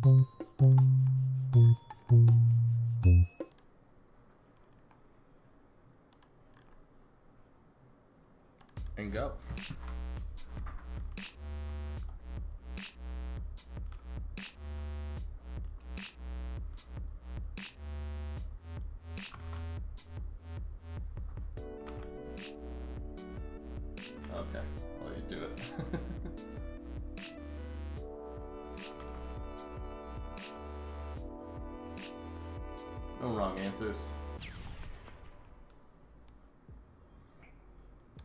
And go. Okay, I'll let you do it. No wrong answers.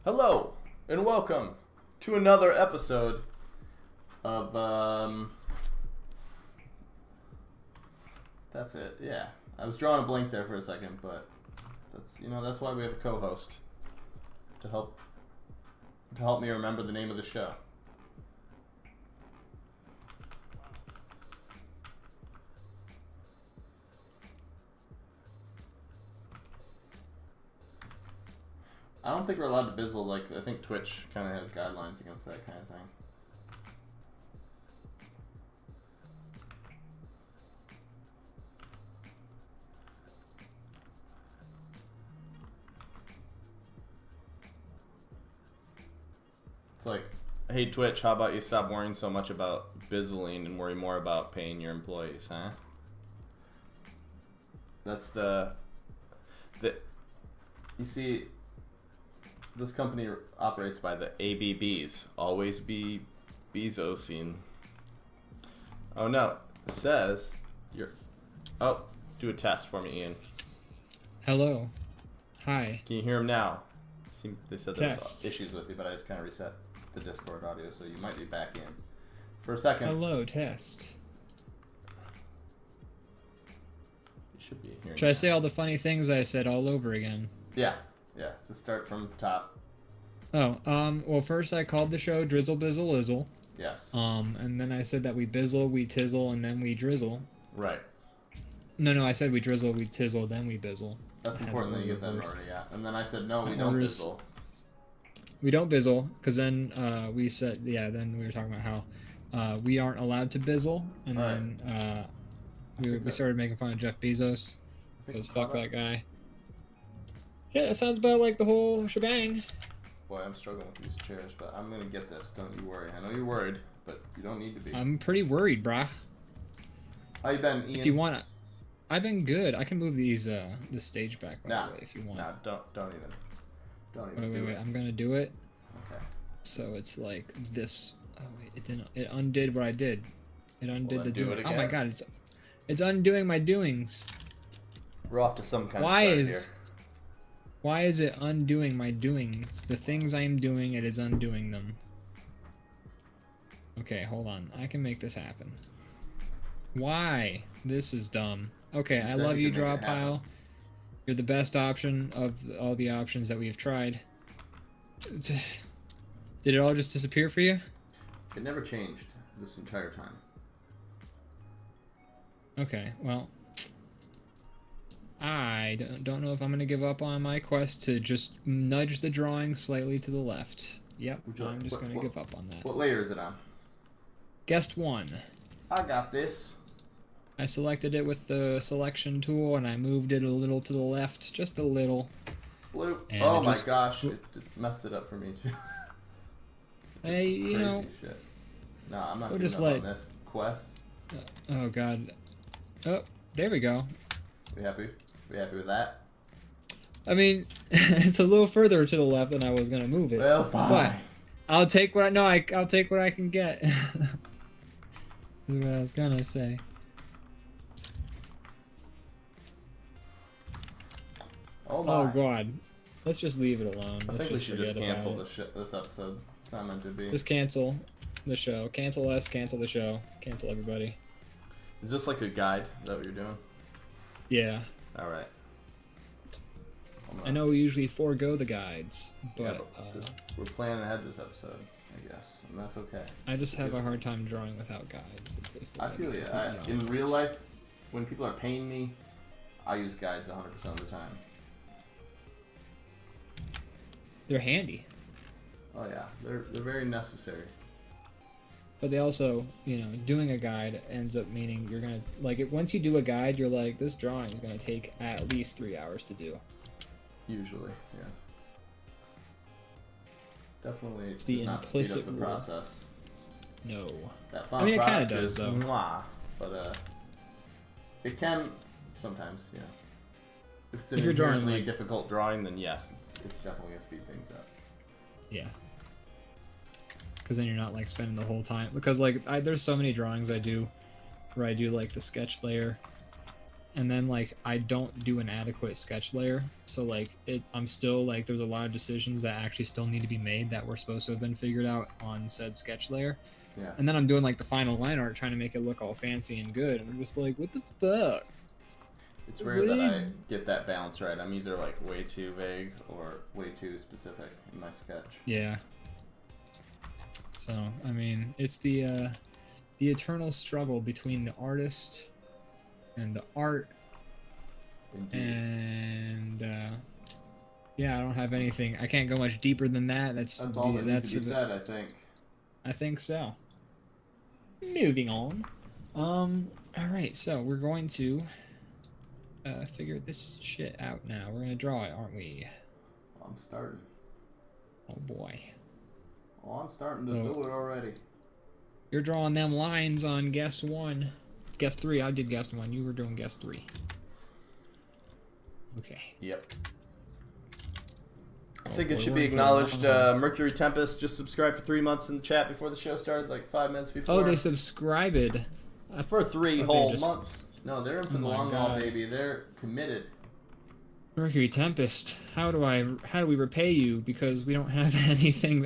Hello, and welcome to another episode of, that's it, yeah. I was drawing a blank there for a second, but that's why we have a co-host to help me remember the name of the show. I don't think we're allowed to bizzle, like, I think Twitch kind of has guidelines against that kind of thing. It's like, hey Twitch, how about you stop worrying so much about bizzling and worry more about paying your employees, huh? That's the you see, this company operates by the ABBs. Always be Bezosing. Oh no, it says you're. Oh, do a test for me, Ian. Hello. Hi. Can you hear him now? They said there was Test. issues with you, but I just kind of reset the Discord audio, so you might be back in for a second. Hello, test. You should be hearing. Should I say all the funny things I said all over again? Yeah. Just start from the top. Oh, well, first I called the show Drizzle Bizzle Izzle. Yes. And then I said that we bizzle, we tizzle, and then we drizzle. Right. No, I said we drizzle, we tizzle, then we bizzle. That's important that you get that already, yeah. And then I said, no, we don't bizzle. We don't bizzle, because then we said, then we were talking about how we aren't allowed to bizzle, and then we started making fun of Jeff Bezos, because fuck that guy. Yeah, that sounds about like the whole shebang. Boy, I'm struggling with these chairs, but I'm going to get this, don't you worry. I know you're worried, but you don't need to be. I'm pretty worried, brah. How you been, Ian? If you want to... I've been good. I can move these the stage back by the way if you want. Nah, don't even. Wait. I'm gonna do it. Okay. So it's like this. Oh wait, it didn't. It undid what I did. It undid the doing. Oh my god, it's undoing my doings. We're off to some kind of start here. Why is it undoing my doings? The things I am doing, it is undoing them. Okay, hold on. I can make this happen. Why? This is dumb. Okay, I love you, DrawPile. You're the best option of all the options that we've tried. Did it all just disappear for you? It never changed this entire time. Okay, well, I don't know if I'm going to give up on my quest to just nudge the drawing slightly to the left. Yep, I'm just going to give up on that. What layer is it on? Guest 1. I got this. I selected it with the selection tool, and I moved it a little to the left, just a little. Blue. Oh my gosh, it messed it up for me too. Hey, you know. Shit. No, I'm not we'll giving up on this quest. Oh god. Oh, there we go. We happy? We happy with that? I mean, it's a little further to the left than I was gonna move it. Well, fine. But I'll take what I'll take what I can get. Is what I was gonna say. Oh my. Oh god. Let's just leave it alone. I think we should just cancel this episode. It's not meant to be. Just cancel the show. Cancel us, cancel the show. Cancel everybody. Is this like a guide? Is that what you're doing? Yeah. Alright. I know we usually forego the guides, but we're planning ahead this episode, I guess, and that's okay. I just have a hard time drawing without guides. I feel you. In real life, when people are paying me, I use guides 100% of the time. They're handy. Oh yeah, they're very necessary. But they also, you know, doing a guide ends up meaning you're gonna like it. Once you do a guide, you're like, this drawing is gonna take at least 3 hours to do. Usually, yeah. Definitely, It's the does not speed implicit up the rule. process. No. That I mean, it kind of product does is though. mwah, but it can sometimes, yeah. If it's an If you're drawing, inherently like- difficult drawing, then yes, it's definitely gonna speed things up. Yeah. Because then you're not like spending the whole time. Because like there's so many drawings I do where I do like the sketch layer, and then like I don't do an adequate sketch layer. So like I'm still like there's a lot of decisions that actually still need to be made that were supposed to have been figured out on said sketch layer. Yeah. And then I'm doing like the final line art trying to make it look all fancy and good, and I'm just like, what the fuck? It's rare that I get that balance right. I'm either like way too vague or way too specific in my sketch. Yeah. So I mean, it's the eternal struggle between the artist and the art. Indeed. And yeah, I don't have anything. I can't go much deeper than that. That's all that needs to be said, I think. I think so. Moving on. All right, so we're going to figure this shit out now. We're gonna draw it, aren't we? I'm starting. Oh boy. Oh, I'm starting to do it already. You're drawing them lines on guest 1. Guest 3. I did guest 1. You were doing guest 3. Okay. Yep. I think it should be acknowledged. Mercury Tempest just subscribed for 3 months in the chat before the show started, like 5 minutes before. Oh, they subscribed. For 3 whole months. No, they're in for the long haul, baby. They're committed. Mercury Tempest, how do we repay you? Because we don't have anything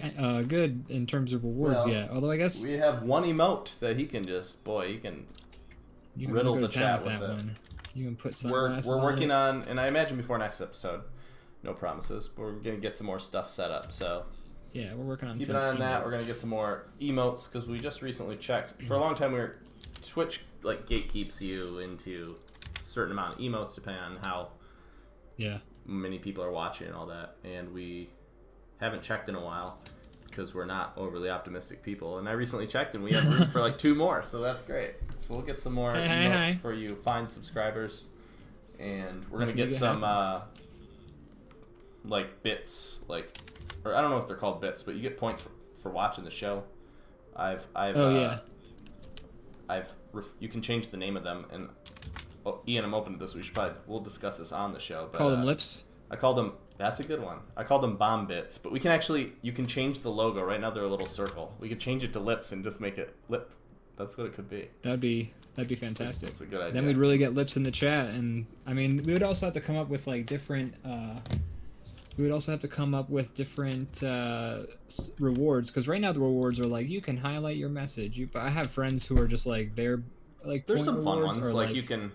good in terms of rewards yet. Although I guess we have one emote that he can just he can riddle the chat with it. You can put sunglasses We're working on, and I imagine before next episode, no promises, but we're gonna get some more stuff set up. So yeah, we're working on. Keep an eye on that. We're gonna get some more emotes because we just recently checked. For a long time, Twitch like gatekeeps you into a certain amount of emotes depending on how many people are watching and all that, and we haven't checked in a while because we're not overly optimistic people. And I recently checked, and we have room for like 2 more, so that's great. So we'll get some more emotes for you fine subscribers, and we're gonna get some like bits, or I don't know if they're called bits, but you get points for watching the show. You can change the name of them, and Ian, I'm open to this. We'll discuss this on the show. But, call them lips. I called them. That's a good one. I called them bomb bits, but you can change the logo. Right now they're a little circle. We could change it to lips and just make it lip. That's what it could be. That'd be fantastic. That's a good idea. Then we'd really get lips in the chat, and I mean, we would also have to come up with like different. We would also have to come up with different rewards, because right now the rewards are like you can highlight your message. I have friends who are just like there's some fun ones like you can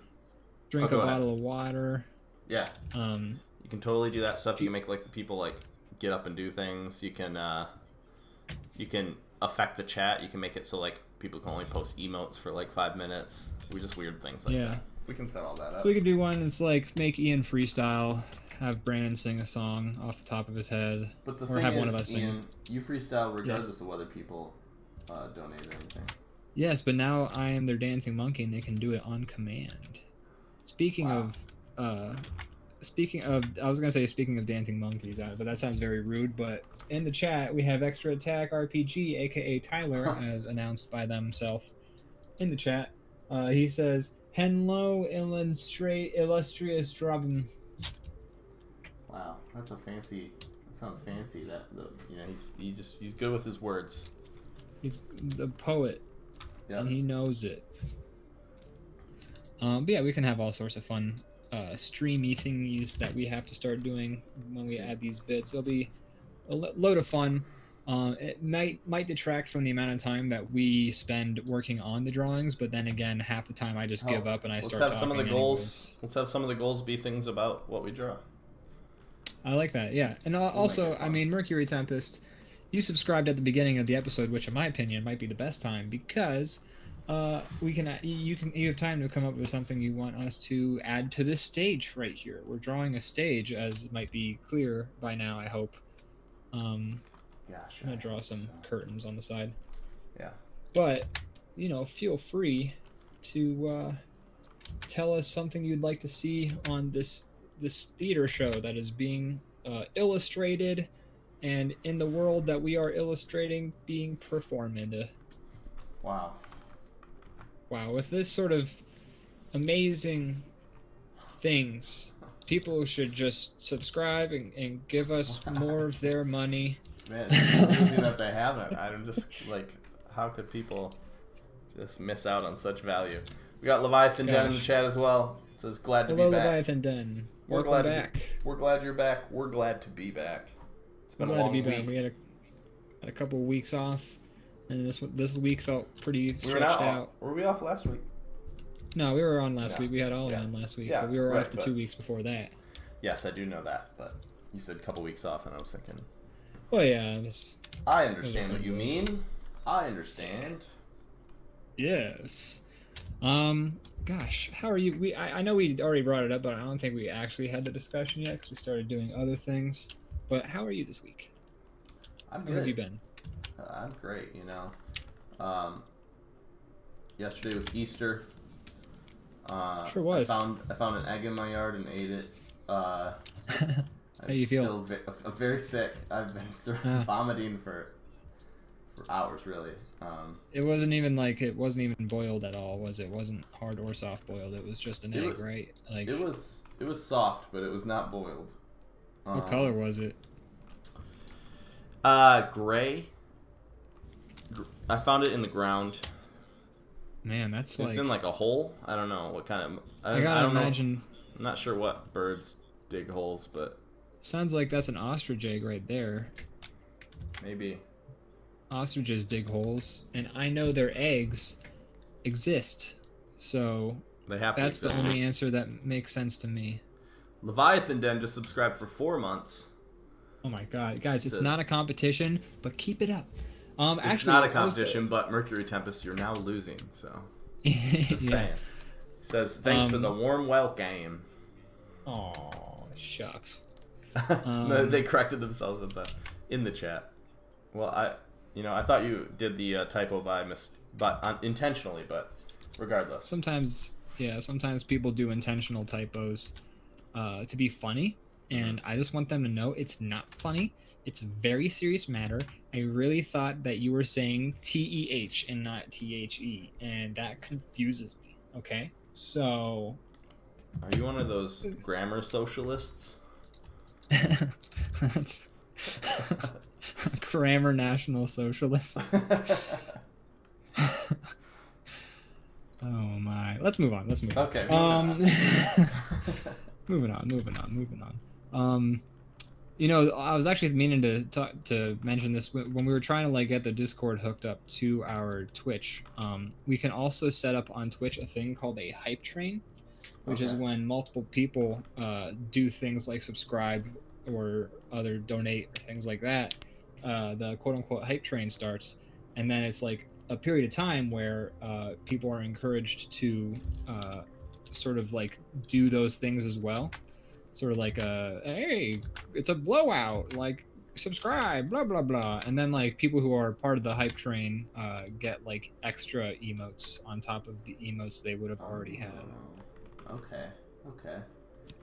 drink a bottle of water. Yeah. You can totally do that stuff. You can make like the people like get up and do things. You can affect the chat. You can make it so like people can only post emotes for like 5 minutes. We just weird things like that. We can set all that up. So we could do one that's like make Ian freestyle, have Brandon sing a song off the top of his head, but or have one of us Ian, you freestyle regardless of whether people donate or anything. Yes, but now I am their dancing monkey, and they can do it on command. Speaking of, I was gonna say speaking of dancing monkeys, but that sounds very rude. But in the chat, we have Extra Attack RPG, aka Tyler, as announced by themselves. In the chat, he says, "Hello, illustrious DrawBomb." Wow, that's a fancy. That sounds fancy. He's good with his words. He's a poet, and he knows it. But yeah, we can have all sorts of fun streamy thingies that we have to start doing when we add these bits. It'll be a load of fun. It might detract from the amount of time that we spend working on the drawings, but then again, half the time I just give up and I start talking. Let's have some of the goals be things about what we draw. I like that, yeah. And also, I mean, Mercury Tempest, you subscribed at the beginning of the episode, which in my opinion might be the best time, because you have time to come up with something you want us to add to this stage right here. We're drawing a stage, as might be clear by now, I hope. Gosh, I'm gonna draw some curtains on the side. Yeah. But, feel free to tell us something you'd like to see on this theater show that is being illustrated, and in the world that we are illustrating, being performed. Wow. Wow, with this sort of amazing things, people should just subscribe and give us more of their money. Man, it's amazing that they haven't. I'm just like, how could people just miss out on such value? We got Leviathan Den in the chat as well. It says glad to be back. Hello, Leviathan Den. Welcome back. We're glad you're back. We're glad to be back. It's been a long week. We had a couple of weeks off, and this week felt pretty stretched out. Were we off last week? No, we were on last week. We had Ollie on last week. Yeah, but we were off the 2 weeks before that. Yes, I do know that, but you said a couple weeks off, and I was thinking... Well, yeah. I understand what you mean. I understand. Yes. Gosh, how are you? I know we already brought it up, but I don't think we actually had the discussion yet because we started doing other things. But how are you this week? I'm good. How have you been? I'm great, Yesterday was Easter. Sure was. I found an egg in my yard and ate it. How do you feel? I'm very sick. I've been vomiting for hours, really. It wasn't even boiled at all, was it? It wasn't hard or soft boiled. It was just an egg, right? Like it was soft, but it was not boiled. What color was it? Gray. I found it in the ground. Man, that's it's in like a hole. I don't know what kind of. I gotta imagine. Know. I'm not sure what birds dig holes, but sounds like that's an ostrich egg right there. Maybe. Ostriches dig holes, and I know their eggs exist, so they have. That's the only answer that makes sense to me. Leviathan Den just subscribed for 4 months. Oh my god, guys! It's not a competition, but keep it up. It's actually, not a competition, but Mercury Tempest, you're now losing. So, just saying. He says thanks for the warm welcome. Oh shucks. They corrected themselves in the chat. Well, I thought you did the typo intentionally, but regardless. Sometimes people do intentional typos to be funny, and I just want them to know it's not funny. It's a very serious matter. I really thought that you were saying TEH and not THE, and that confuses me. Okay, so. Are you one of those grammar socialists? That's grammar National Socialist. Oh my. Let's move on. Okay. Moving on. I was actually meaning to mention this when we were trying to get the Discord hooked up to our Twitch. We can also set up on Twitch a thing called a hype train, which is when multiple people do things like subscribe or other donate or things like that. The quote-unquote hype train starts, and then it's like a period of time where people are encouraged to sort of do those things as well, sort of hey, it's a blowout, subscribe, blah blah blah, and then people who are part of the hype train get extra emotes on top of the emotes they would have already had. Okay.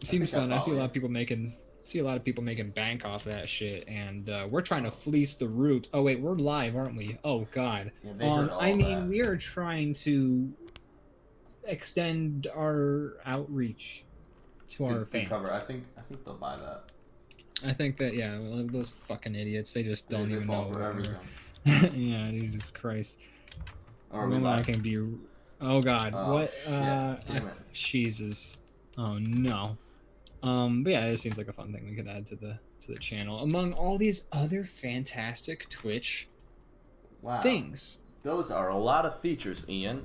It seems fun. I see a lot of people making bank off that shit, and we're trying to fleece the root. Oh wait, we're live, aren't we? Oh god. Yeah, we are trying to extend our outreach to our fans. I think they'll buy that. I think that those fucking idiots, they just don't even know. Yeah, Jesus Christ. I can be. Oh god, what? Jesus. Oh no. But yeah, it seems like a fun thing we could add to the channel among all these other fantastic Twitch things. Those are a lot of features, Ian.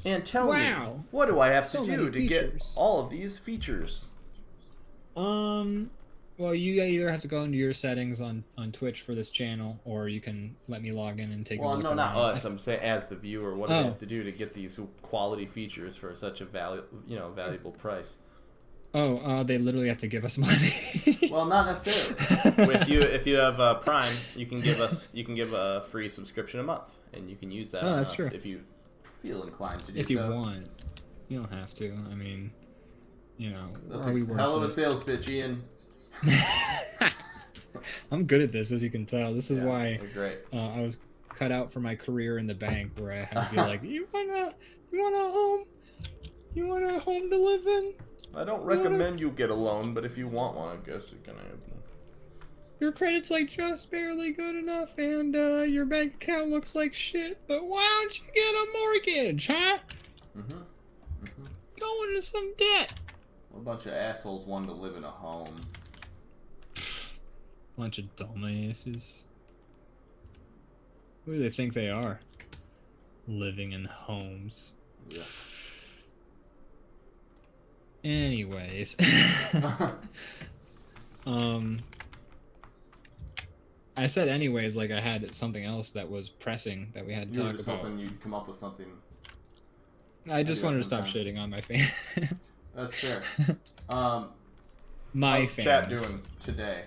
And tell me, what do I have to do to get all of these features? Well, you either have to go into your settings on Twitch for this channel, or you can let me log in and take a look. Well, no, not us. I'm saying as the viewer, what do I have to do to get these quality features for such a valuable price? Oh, they literally have to give us money. Well, not necessarily. If you have Prime, you can give a free subscription a month, and you can use that on that's us true. if you feel inclined to do so. If you want, you don't have to. I mean, you know, That's are a we worth hell of a it? sales pitch, Ian. I'm good at this, as you can tell. This is Yeah, why great. I was cut out for my career in the bank, where I had to be like, you want a home to live in? I don't recommend you get a loan, but if you want one, I guess you can have one. Your credit's like just barely good enough, and your bank account looks like shit. But why don't you get a mortgage, huh? Go into some debt. What a bunch of assholes wanting to live in a home. Bunch of dumbasses. Who do they think they are? Living in homes. Yeah. Anyways. I said anyways like I had something else that was pressing that we had to You were talk just about. hoping you'd come up with something. I just wanted to stop sometimes. shitting on my fans. That's fair. My how's fans. chat doing today?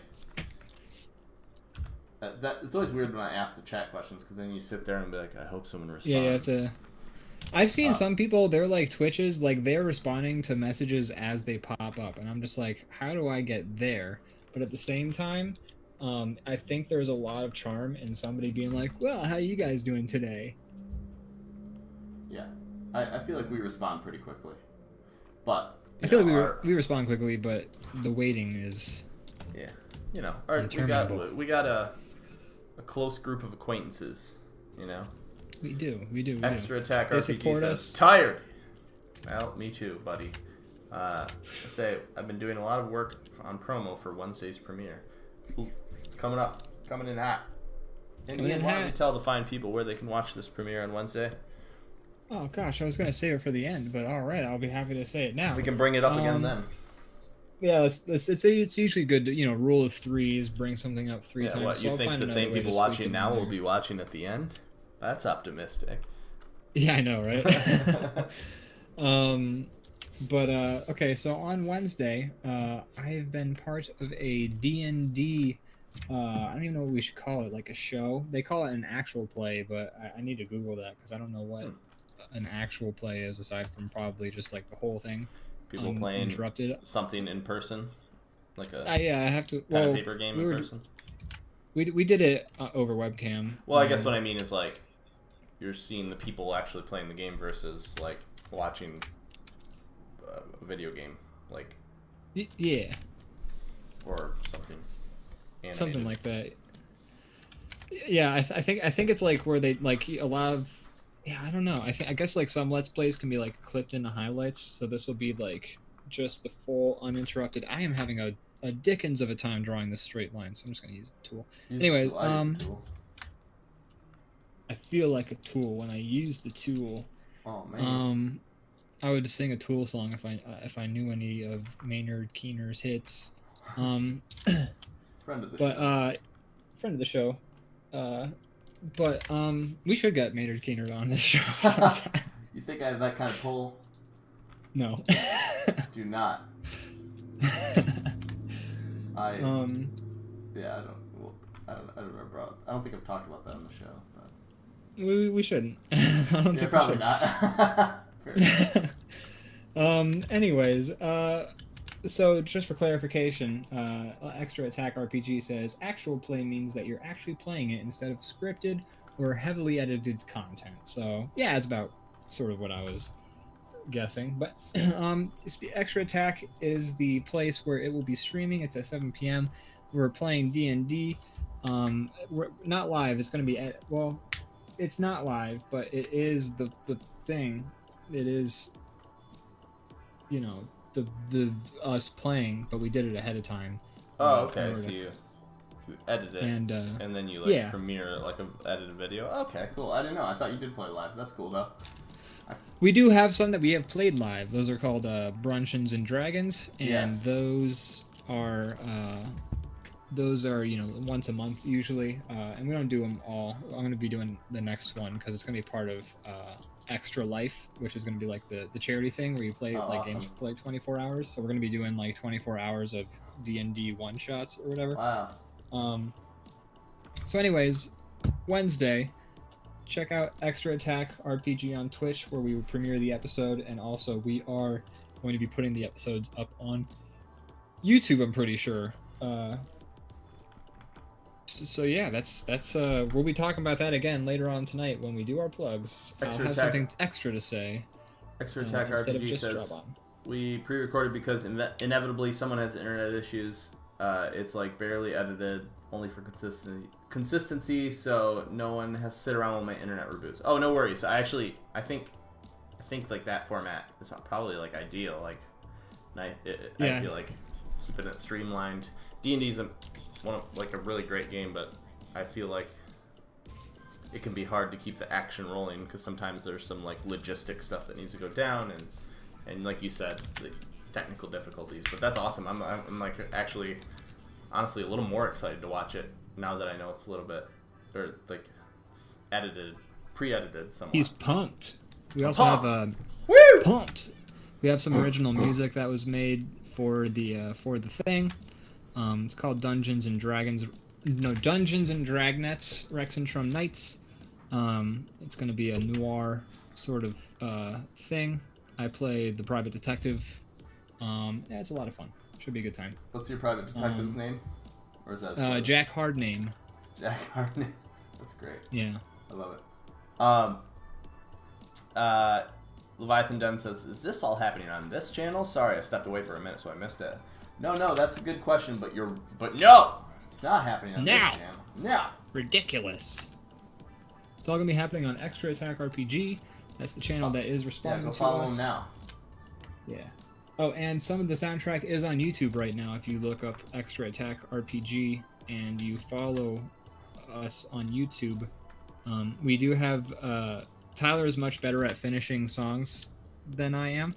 It's always weird when I ask the chat questions, because then you sit there and be like, I hope someone responds. Yeah, you have to. I've seen some people, they're like Twitches, like they're responding to messages as they pop up, and I'm just like, how do I get there? But at the same time, I think there's a lot of charm in somebody being like, well, how you guys doing today? Yeah. I feel like we respond pretty quickly. But I feel like we respond quickly, but the waiting is... Yeah. You know, interminable. we got a close group of acquaintances, you know? We do. Extra Attack They RPG support says, us. tired! Well, me too, buddy. I say, I've been doing a lot of work on promo for Wednesday's premiere. Ooh, it's coming up. Coming in hot. And Ian, why don't you tell the fine people where they can watch this premiere on Wednesday? Oh gosh, I was gonna save it for the end, but all right, I'll be happy to say it now. We can bring it up again then. Yeah, it's usually good to, you know, rule of threes, bring something up three times. What, so you I'll think find the another same way to people squeak watching it now in will there. be watching at the end? That's optimistic. Yeah, I know, right? Okay, so on Wednesday, I have been part of a D&D, I don't even know what we should call it, like a show. They call it an actual play, but I need to Google that because I don't know what an actual play is aside from probably just like the whole thing. People playing interrupted. something in person? Like a Yeah, I have to. pen and paper game in person? We did it over webcam. Well, I guess what I mean is like you're seeing the people actually playing the game versus like watching a video game, like yeah, or something. Animated. Something like that. Yeah, I think it's like where they like a lot of. Yeah, I don't know. I guess like some Let's Plays can be like clipped into highlights, so this will be like just the full uninterrupted. I am having a dickens of a time drawing this straight line, so I'm just gonna use the tool. Anyways, I feel like a tool when I use the tool. Oh man. I would sing a Tool song if I knew any of Maynard Keener's hits. Friend of the show. Friend of the show. But we should get Maynard Keener on this show sometime. You think I have that kind of pull? No. Do not. Yeah, I don't remember. I don't think I've talked about that on the show. But... We shouldn't. I don't think probably we should. not. Fair enough. Anyways, so just for clarification, Extra Attack RPG says actual play means that you're actually playing it instead of scripted or heavily edited content. So yeah, it's about sort of what I was guessing. But Extra Attack is the place where it will be streaming. It's at 7 p.m. We're playing D&D. We're not live. It's going to be well, it's not live, but it is the thing. It is, you know, the us playing, but we did it ahead of time. Oh, okay. So you edit it and then you premiere like a edited video. Okay, cool. I didn't know. I thought you did play live. That's cool though. We do have some that we have played live. Those are called Bruncheons and Dragons, and those are you know, once a month usually, and we don't do them all. I'm going to be doing the next one because it's going to be part of Extra Life, which is going to be like the charity thing where you play games for like 24 hours. So we're going to be doing like 24 hours of D&D one shots or whatever. Wow. So anyways, Wednesday, check out Extra Attack RPG on Twitch where we will premiere the episode, and also we are going to be putting the episodes up on YouTube, I'm pretty sure. So yeah, that's we'll be talking about that again later on tonight when we do our plugs. I'll have something extra to say. Extra Attack RPG says we pre-recorded because inevitably someone has internet issues. It's like barely edited, only for consistency, so no one has to sit around while my internet reboots. Oh, no worries. I think like that format is probably like ideal. Like, I feel like keeping it streamlined. D&D's like a really great game, but I feel like it can be hard to keep the action rolling because sometimes there's some like logistic stuff that needs to go down, and like you said, the technical difficulties. But that's awesome. I'm like actually honestly a little more excited to watch it now that I know it's a little bit or like pre-edited somewhat. He's pumped. We also have pumped. We have some original music that was made for the thing. It's called Dungeons and Dragnettes, Rex and Trum Knights. It's going to be a noir sort of thing. I play the private detective. Yeah, it's a lot of fun. Should be a good time. What's your private detective's name? Or is that Jack Hardname. Jack Hardname. That's great. Yeah. I love it. Leviathan Den says, is this all happening on this channel? Sorry, I stepped away for a minute, so I missed it. No, that's a good question, but no! It's not happening on this channel. No! Ridiculous. It's all going to be happening on Extra Attack RPG. That's the channel that is responding to us. Yeah, go follow him now. Yeah. Oh, and some of the soundtrack is on YouTube right now. If you look up Extra Attack RPG and you follow us on YouTube, we do have... Tyler is much better at finishing songs than I am.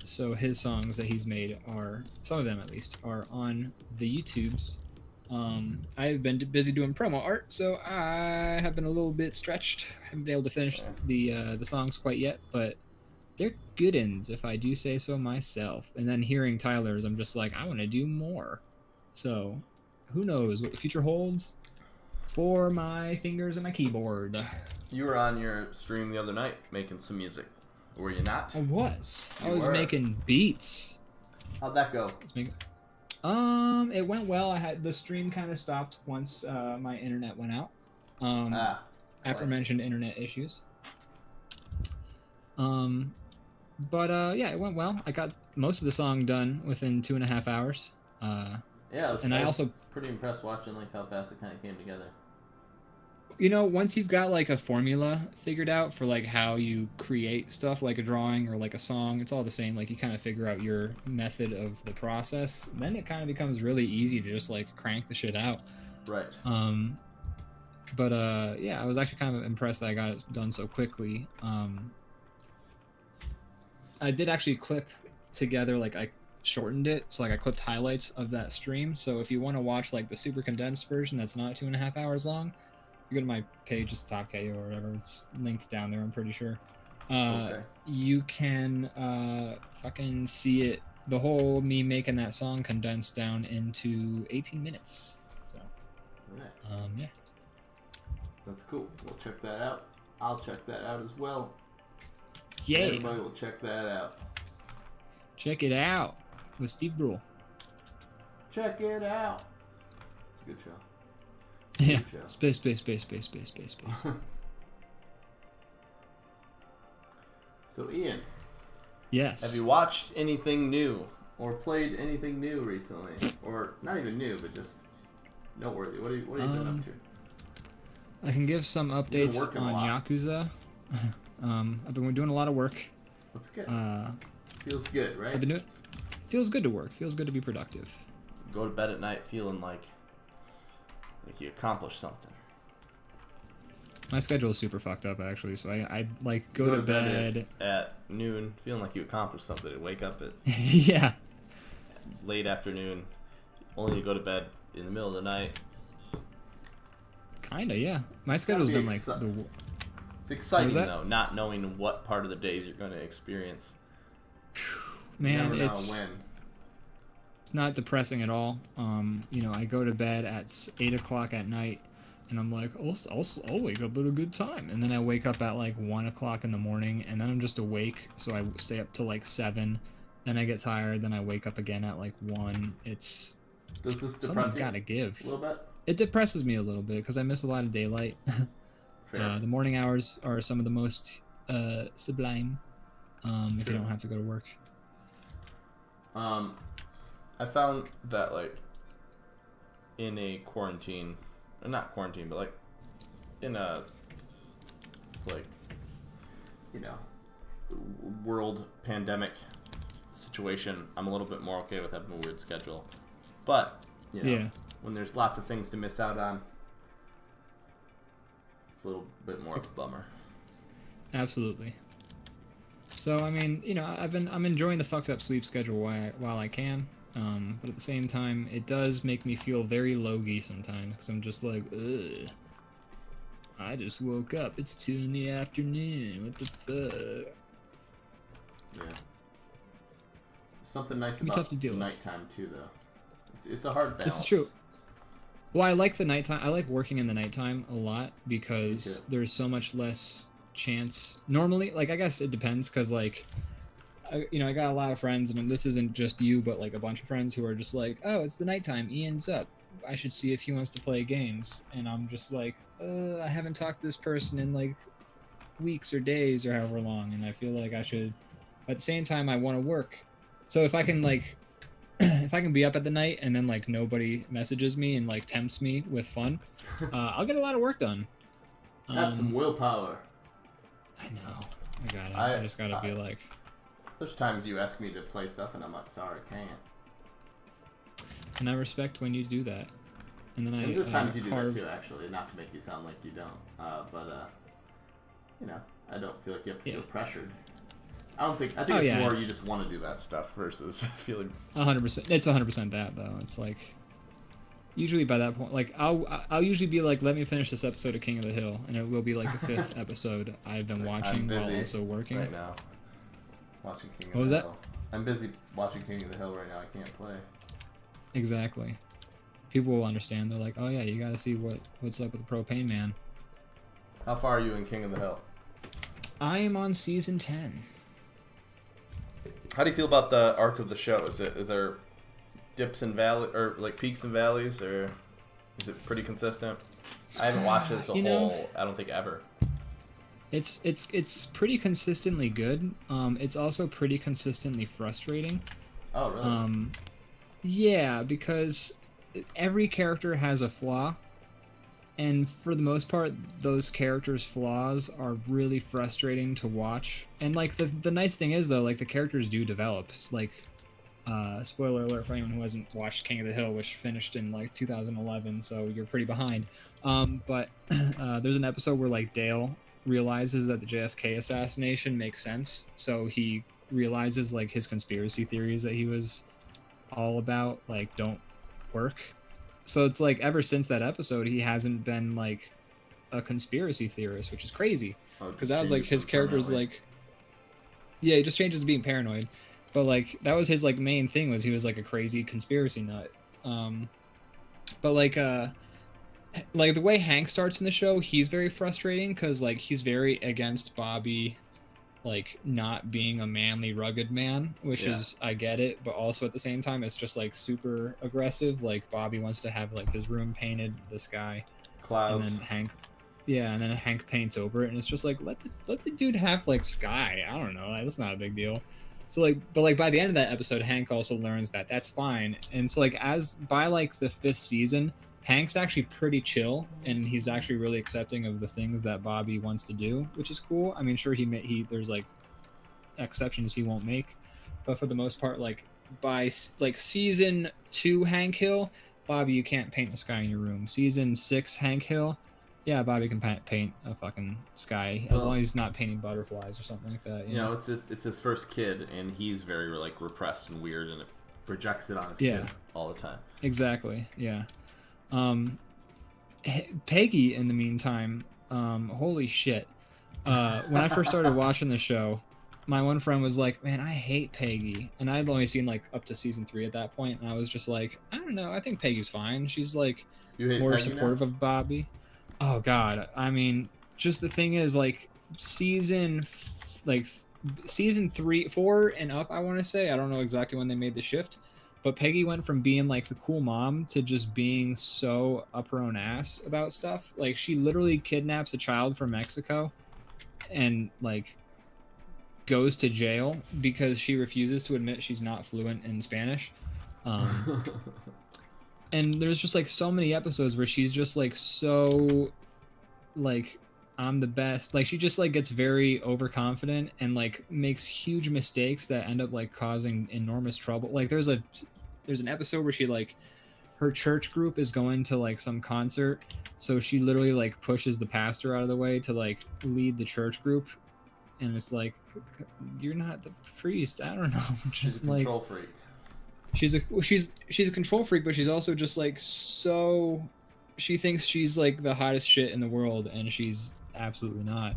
So his songs that he's made are, some of them at least, are on the YouTubes. I've been busy doing promo art, so I have been a little bit stretched. I haven't been able to finish the songs quite yet, but they're good ends, if I do say so myself. And then hearing Tyler's, I'm just like, I want to do more. So, who knows what the future holds for my fingers and my keyboard. You were on your stream the other night making some music. Were you not? I was. I was making beats. How'd that go? It went well. The stream kind of stopped once my internet went out. Aforementioned internet issues. But yeah, it went well. I got most of the song done within 2.5 hours. I was pretty impressed watching like how fast it kind of came together. You know, once you've got like a formula figured out for like how you create stuff like a drawing or like a song, it's all the same. Like you kind of figure out your method of the process, then it kind of becomes really easy to just like crank the shit out. Right. But yeah, I was actually kind of impressed that I got it done so quickly. I did actually clip together, like I shortened it, so like I clipped highlights of that stream. So if you want to watch like the super condensed version that's not 2.5 hours long, you go to my page, just Top KO or whatever. It's linked down there, I'm pretty sure. Okay. You can fucking see it, the whole me making that song condensed down into 18 minutes. So, right. Yeah. That's cool. We'll check that out. I'll check that out as well. Yeah. Everybody will check that out. Check it out with Steve Brule. Check it out. It's a good show. Yeah. Space. So, Ian. Yes. Have you watched anything new or played anything new recently? Or not even new, but just noteworthy. What have you been up to? I can give some updates on Yakuza. I've been doing a lot of work. That's good. Feels good, right? Feels good to work. Feels good to be productive. Go to bed at night feeling like you accomplished something. My schedule is super fucked up, actually, so I like go to bed at noon feeling like you accomplished something and wake up at yeah, late afternoon only to go to bed in the middle of the night. Kinda, yeah. My schedule's been like It's exciting though, not knowing what part of the days you're going to experience. Man, you never know it's not depressing at all. You know, I go to bed at 8 o'clock at night, and I'm like, I'll wake up at a good time, and then I wake up at like 1 o'clock in the morning, and then I'm just awake, so I stay up till like 7. Then I get tired, then I wake up again at like 1. Does this depress something's you got to give. A little bit? It depresses me a little bit because I miss a lot of daylight. The morning hours are some of the most sublime if you don't have to go to work. I found that, like, in a quarantine, or not quarantine, but, like, in a, like, you know, world pandemic situation, I'm a little bit more okay with having a weird schedule. But, you know, when there's lots of things to miss out on, it's a little bit more of a bummer. Absolutely. So, I mean, you know, I'm enjoying the fucked up sleep schedule while I can. But at the same time, it does make me feel very logy sometimes because I'm just like, ugh. I just woke up. It's 2 in the afternoon. What the fuck? Yeah. Something nice about nighttime too, though. It's a hard balance. This is true. Well, I like the nighttime. I like working in the nighttime a lot because there's so much less chance. Normally, like, I guess it depends because, like, I got a lot of friends, and this isn't just you, but like a bunch of friends who are just like, oh, it's the nighttime. Ian's up. I should see if he wants to play games. And I'm just like, I haven't talked to this person in like weeks or days or however long, and I feel like I should. At the same time, I want to work. So if I can like, if I can be up at the night and then like nobody messages me and like tempts me with fun, I'll get a lot of work done. Have some willpower. I know. I just gotta be like. There's times you ask me to play stuff and I'm like, sorry, I can't. And I respect when you do that. And then there's times you do that too, actually, not to make you sound like you don't. But you know, I don't feel like you have to feel pressured. I think it's more you just want to do that stuff versus feeling. 100%. It's 100% that though. It's like usually by that point, like I'll usually be like, let me finish this episode of King of the Hill, and it will be like the 5th episode I've been watching while also working right now. Watching King of the Hill. What was that? I'm busy watching King of the Hill right now. I can't play. Exactly. People will understand. They're like, oh yeah, you gotta see what's up with the Propane Man. How far are you in King of the Hill? I am on season 10. How do you feel about the arc of the show? Is there dips and valleys, or like peaks and valleys, or is it pretty consistent? I haven't watched this a whole. I don't think ever. It's pretty consistently good. It's also pretty consistently frustrating. Oh, really? Yeah, because every character has a flaw, and for the most part, those characters' flaws are really frustrating to watch. And like the nice thing is though, like the characters do develop. Like, spoiler alert for anyone who hasn't watched King of the Hill, which finished in like 2011, so you're pretty behind. But there's an episode where like Dale realizes that the JFK assassination makes sense, so he realizes like his conspiracy theories that he was all about like don't work. So it's like ever since that episode he hasn't been like a conspiracy theorist, which is crazy because that was like his character's like he just changes to being paranoid, but like that was his like main thing, was he was like a crazy conspiracy nut. But like the way Hank starts in the show, he's very frustrating because like he's very against Bobby like not being a manly rugged man, which is, I get it, but also at the same time it's just like super aggressive. Like Bobby wants to have like his room painted the sky clouds, and then Hank paints over it, and it's just like let the dude have like sky. I don't know, that's not a big deal. So like, but like by the end of that episode, Hank also learns that that's fine, and so like as by like the 5th season, Hank's actually pretty chill, and he's actually really accepting of the things that Bobby wants to do, which is cool. I mean, sure, there's like exceptions he won't make, but for the most part, like by like season 2 Hank Hill, Bobby, you can't paint the sky in your room. Season 6 Hank Hill, yeah, Bobby can paint a fucking sky as long as he's not painting butterflies or something like that. You know? It's his first kid, and he's very like repressed and weird, and it projects it on his kid all the time. Exactly. Yeah. Peggy, in the meantime, holy shit, when I first started watching the show, my one friend was like, "Man, I hate Peggy," and I'd only seen like up to season 3 at that point, and I was just like, "I don't know. I think Peggy's fine. She's like You hate more Peggy supportive now? of Bobby." Oh God, I mean, just the thing is like like season 3, 4, and up. I want to say I don't know exactly when they made the shift, but Peggy went from being like the cool mom to just being so up her own ass about stuff. Like she literally kidnaps a child from Mexico and like goes to jail because she refuses to admit she's not fluent in Spanish. Um, and there's just like so many episodes where she's just like so like I'm the best. Like she just like gets very overconfident and like makes huge mistakes that end up like causing enormous trouble. Like there's an episode where she like her church group is going to like some concert, so she literally like pushes the pastor out of the way to like lead the church group, and it's like, you're not the priest. I don't know. She's Just a like control freak. she's a control freak, but she's also just like so. She thinks she's like the hottest shit in the world, and she's absolutely not.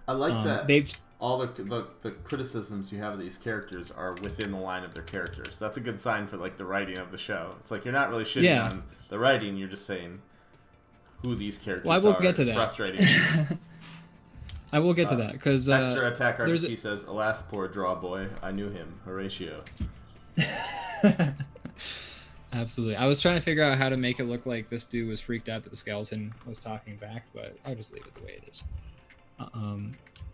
I like that They've all the criticisms you have of these characters are within the line of their characters. That's a good sign for like the writing of the show. It's like you're not really shitting on the writing. You're just saying who these characters I will are. get to it's that. Frustrating. I will get to that because Extra attack RPG says, "Alas, poor draw boy. I knew him, Horatio." Absolutely. I was trying to figure out how to make it look like this dude was freaked out that the skeleton was talking back, but I'll just leave it the way it is.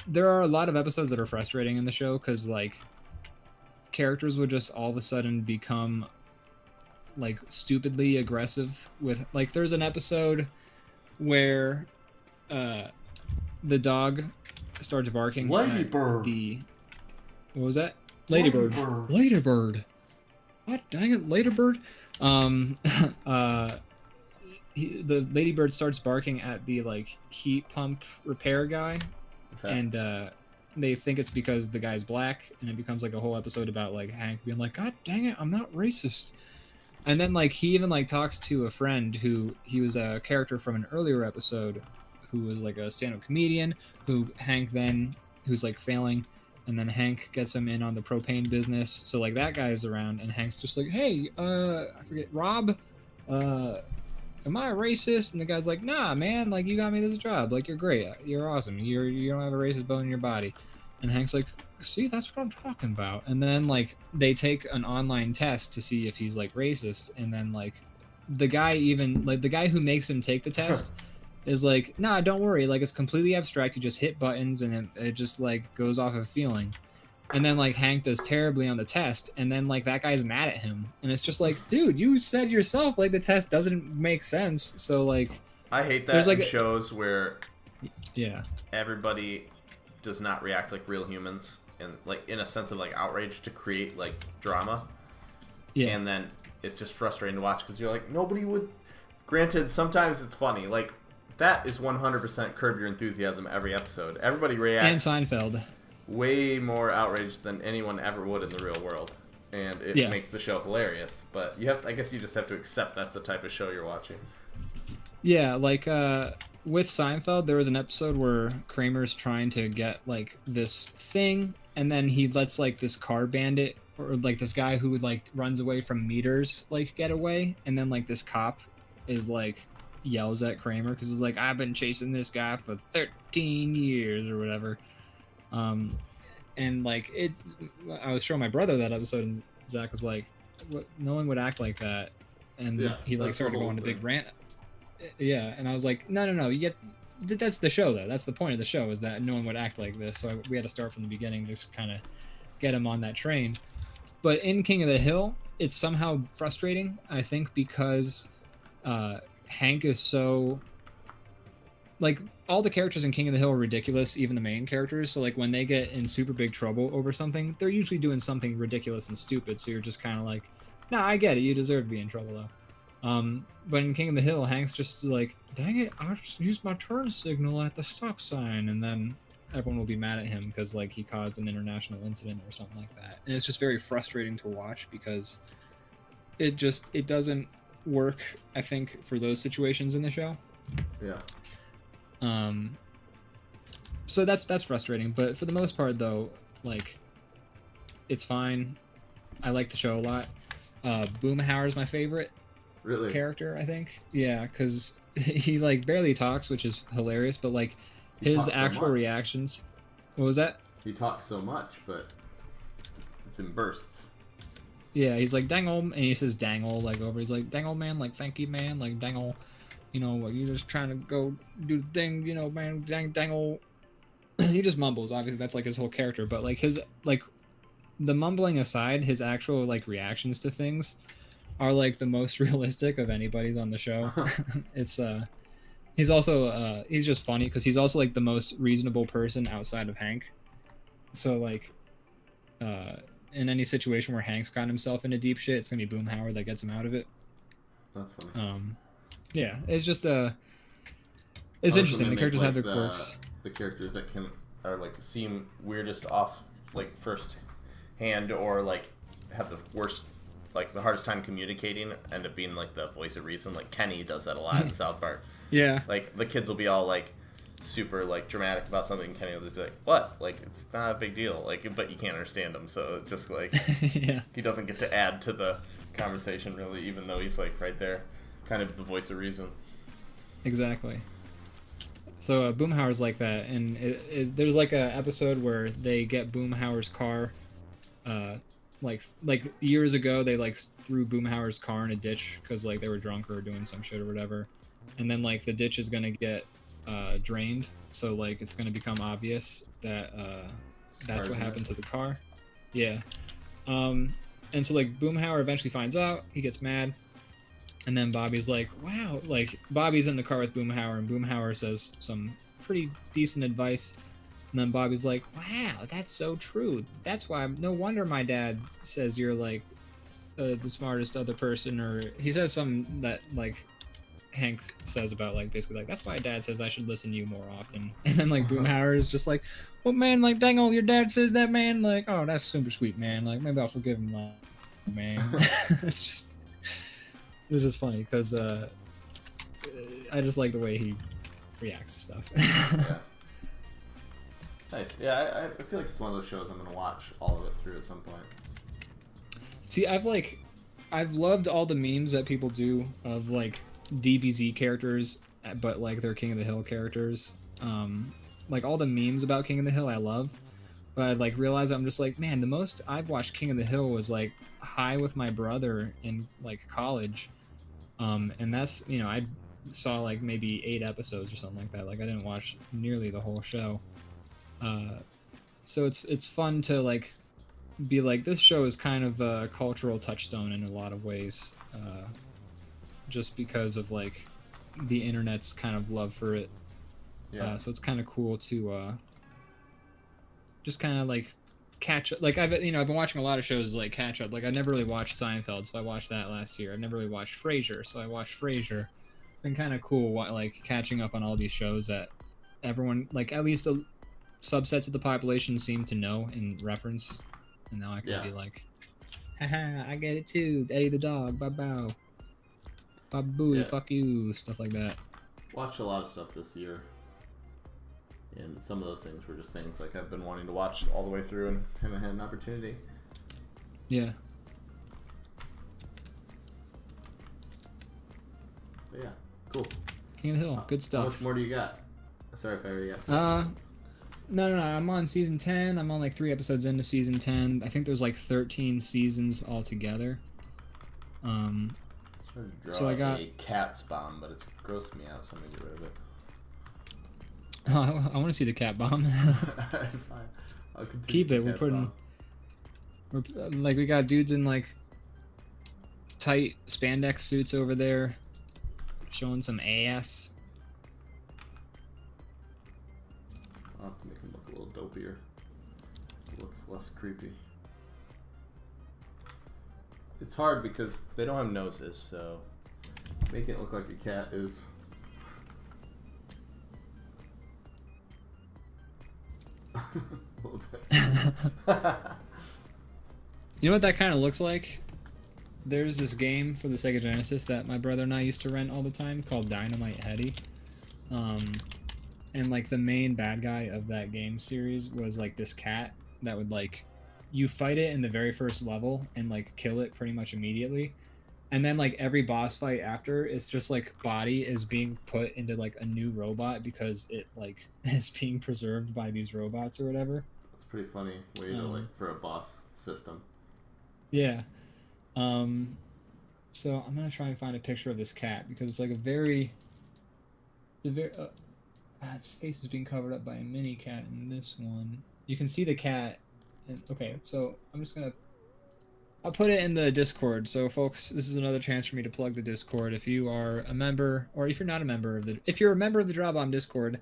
There are a lot of episodes that are frustrating in the show because like characters would just all of a sudden become like stupidly aggressive with like there's an episode where the dog starts barking. Ladybird. What was that? Ladybird. Ladybird. What? Dang it, Ladybird. The Ladybird starts barking at the like heat pump repair guy, and they think it's because the guy's black, and it becomes like a whole episode about like Hank being like, "God dang it, I'm not racist." And then like he even like talks to a friend who he was a character from an earlier episode, who was like a stand-up comedian who Hank then who's like failing. And then Hank gets him in on the propane business. So like that guy's around, and Hank's just like, "Hey, I forget, Rob, am I a racist?" And the guy's like, "Nah, man, like you got me this job. Like you're great. You're awesome. You don't have a racist bone in your body." And Hank's like, "See, that's what I'm talking about." And then like they take an online test to see if he's like racist, and then like the guy who makes him take the test is like, "Nah, don't worry, like it's completely abstract. You just hit buttons and it just like goes off of feeling." And then like Hank does terribly on the test, and then like that guy's mad at him, and it's just like, dude, you said yourself like the test doesn't make sense. So like I hate that in shows where everybody does not react like real humans, and like in a sense of like outrage to create like drama. And then it's just frustrating to watch because you're like, nobody would. Granted, sometimes it's funny, like. That is 100% Curb Your Enthusiasm every episode. Everybody reacts. And Seinfeld. Way more outraged than anyone ever would in the real world. And it makes the show hilarious. But I guess you just have to accept that's the type of show you're watching. Yeah, like with Seinfeld, there was an episode where Kramer's trying to get like this thing, and then he lets like this car bandit or like this guy who like runs away from meters like get away, and then like this cop is like yells at Kramer because he's like, "I've been chasing this guy for 13 years or whatever." And like I was showing my brother that episode, and Zach was like, "What? No one would act like that." And he like started to go on a big rant. Yeah, and I was like, no, that's the show though. That's the point of the show, is that no one would act like this. So we had to start from the beginning, just kind of get him on that train. But in King of the Hill, it's somehow frustrating, I think, because Hank is so like all the characters in King of the Hill are ridiculous, even the main characters. So like when they get in super big trouble over something, they're usually doing something ridiculous and stupid. So you're just kind of like, nah, I get it. You deserve to be in trouble though. But in King of the Hill, Hank's just like, dang it, I just used my turn signal at the stop sign, and then everyone will be mad at him because like he caused an international incident or something like that. And it's just very frustrating to watch because it doesn't work, I think, for those situations in the show. Yeah. So that's frustrating, but for the most part though, like, it's fine. I like the show a lot. Boomhauer is my favorite Really? character, I think. Yeah, because he like barely talks, which is hilarious, but like He his talks so actual much. reactions. What was that? He talks so much, but it's in bursts. Yeah, he's like dangle, and he says dangle like over. He's like dangle man, like thank you man, like dangle. You know, like you're just trying to go do the thing, you know, man, dangle. He just mumbles. Obviously, that's like his whole character. But like his like the mumbling aside, his actual like reactions to things are like the most realistic of anybody's on the show. It's he's also he's just funny because he's also like the most reasonable person outside of Hank. So like in any situation where Hank's gotten himself into deep shit, it's gonna be Boomhauer that gets him out of it. That's funny. Yeah, it's just it's I like when interesting. they The characters make, have like, their quirks. The characters that are like seem weirdest off like first hand, or like have the worst, like the hardest time communicating, end up being like the voice of reason. Like Kenny does that a lot in South Park. Yeah. Like the kids will be all like super like dramatic about something, and Kenny will just be like, "What? Like it's not a big deal." Like, but you can't understand him, so it's just like Yeah. he doesn't get to add to the conversation really, even though he's like right there, kind of the voice of reason. Exactly. So Boomhauer's like that, and there's like a episode where they get Boomhauer's car, like years ago they like threw Boomhauer's car in a ditch because like they were drunk or doing some shit or whatever, and then like the ditch is gonna get drained, so like it's gonna become obvious that that's what happened to the car. Yeah. And so like Boomhauer eventually finds out, he gets mad. And then Bobby's like, wow, like Bobby's in the car with Boomhauer, and Boomhauer says some pretty decent advice. And then Bobby's like, wow, that's so true. That's why, no wonder my dad says you're like the smartest other person, or he says something that like Hank says about like basically like, that's why dad says I should listen to you more often. And then like Boomhauer is just like, well man, like dang on, your dad says that, man, like, oh, that's super sweet, man, like maybe I'll forgive him, like, man. It's just funny because I just like the way he reacts to stuff. Yeah. Nice. Yeah, I feel like it's one of those shows I'm gonna watch all of it through at some point. See, I've loved all the memes that people do of like DBZ characters, but like they're King of the Hill characters. Like all the memes about King of the Hill I love, but I like realize I'm just like, man, the most I've watched King of the Hill was like High with my brother in like college. And that's, you know, I saw like maybe 8 episodes or something like that. Like I didn't watch nearly the whole show. So it's fun to like be like, this show is kind of a cultural touchstone in a lot of ways, just because of like the internet's kind of love for it. Yeah. So it's kind of cool to just kind of like catch up. Like I've been watching a lot of shows like catch up. Like I never really watched Seinfeld, so I watched that last year. I've never really watched Frasier, so I watched Frasier. It's been kind of cool like catching up on all these shows that everyone, like at least subsets of the population, seem to know and reference. And now I can be like, haha, I get it too. Eddie the dog, bow. Babu, fuck you, stuff like that. Watched a lot of stuff this year. And some of those things were just things like I've been wanting to watch all the way through and haven't had an opportunity. Yeah. But yeah, cool. King of the Hill, good stuff. How much more do you got? Sorry if I already asked that. No. I'm on season 10. I'm on like 3 episodes into season 10. I think there's like 13 seasons altogether. So I got a cat's bomb, but it's grossed me out, so I'm gonna get rid of it. I want to see the cat bomb. I'll Keep it. We're like, we got dudes in like tight spandex suits over there, showing some ass. I'll have to make him look a little dopier. It looks less creepy. It's hard because they don't have noses, so making it look like a cat is... a little bit. You know what that kind of looks like? There's this game for the Sega Genesis that my brother and I used to rent all the time called Dynamite Heady. and like the main bad guy of that game series was like this cat that would like you fight it in the very first level and like kill it pretty much immediately, and then like every boss fight after, it's just like body is being put into like a new robot because it like is being preserved by these robots or whatever. It's pretty funny way to like for a boss system. Yeah. So I'm gonna try and find a picture of this cat because it's like its face is being covered up by a mini cat in this one. You can see the cat. And okay, so I'll put it in the Discord. So folks, this is another chance for me to plug the Discord. If you are a member, or if you're not a member of if you're a member of the DrawBomb Discord,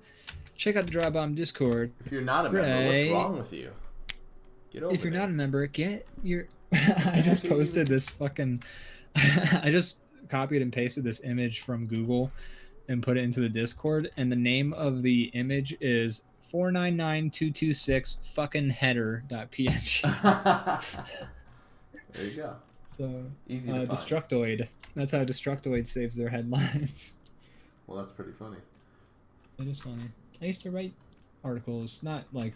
check out the DrawBomb Discord. If you're not a member, what's wrong with you? Get over If you're there. not a member, get your. I just posted this fucking. I just copied and pasted this image from Google and put it into the Discord, and the name of the image is 499226 fucking header.png. There you go. So easy to find. Destructoid. That's how Destructoid saves their headlines. Well, that's pretty funny. It is funny. I used to write articles, not like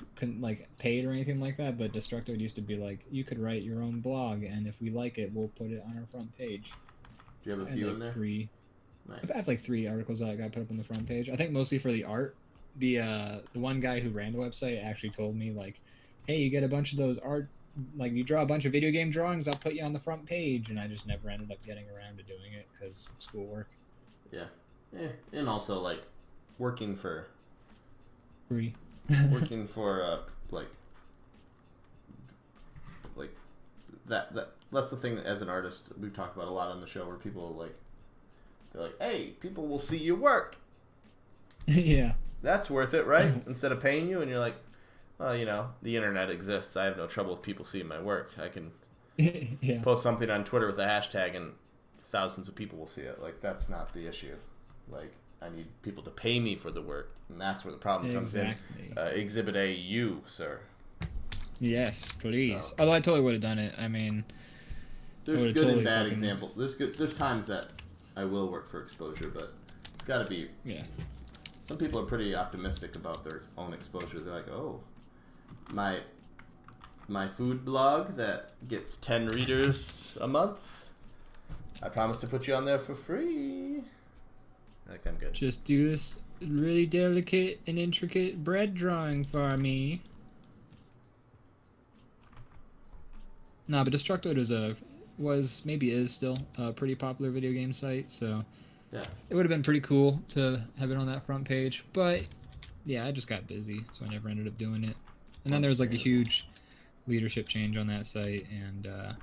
paid or anything like that, but Destructoid used to be like, you could write your own blog, and if we like it, we'll put it on our front page. Do you have a few in there? 3. Nice. I have like 3 articles that got put up on the front page. I think mostly for the art. The one guy who ran the website actually told me like, hey, you get a bunch of those art, like you draw a bunch of video game drawings, I'll put you on the front page, and I just never ended up getting around to doing it because schoolwork. Yeah. And also like working for Free. working for like that's the thing that as an artist we talk about a lot on the show, where people like they're like, hey, people will see your work. Yeah. That's worth it, right? Instead of paying you, and you're like, well, you know, the internet exists. I have no trouble with people seeing my work. I can Yeah. post something on Twitter with a hashtag and thousands of people will see it. Like, that's not the issue. Like, I need people to pay me for the work, and that's where the problem comes in. Exhibit A, you, sir. Yes, please. So, although I totally would have done it. I mean, there's good and bad example. There's times that I will work for exposure, but it's got to be. Yeah. Some people are pretty optimistic about their own exposure. They're like, oh, my food blog that gets 10 readers a month, I promise to put you on there for free. Like, I'm good. Just do this really delicate and intricate bread drawing for me. Nah, but Destructoid is still a pretty popular video game site, so Yeah. it would have been pretty cool to have it on that front page. But yeah, I just got busy, so I never ended up doing it. And then there was like a huge leadership change on that site, and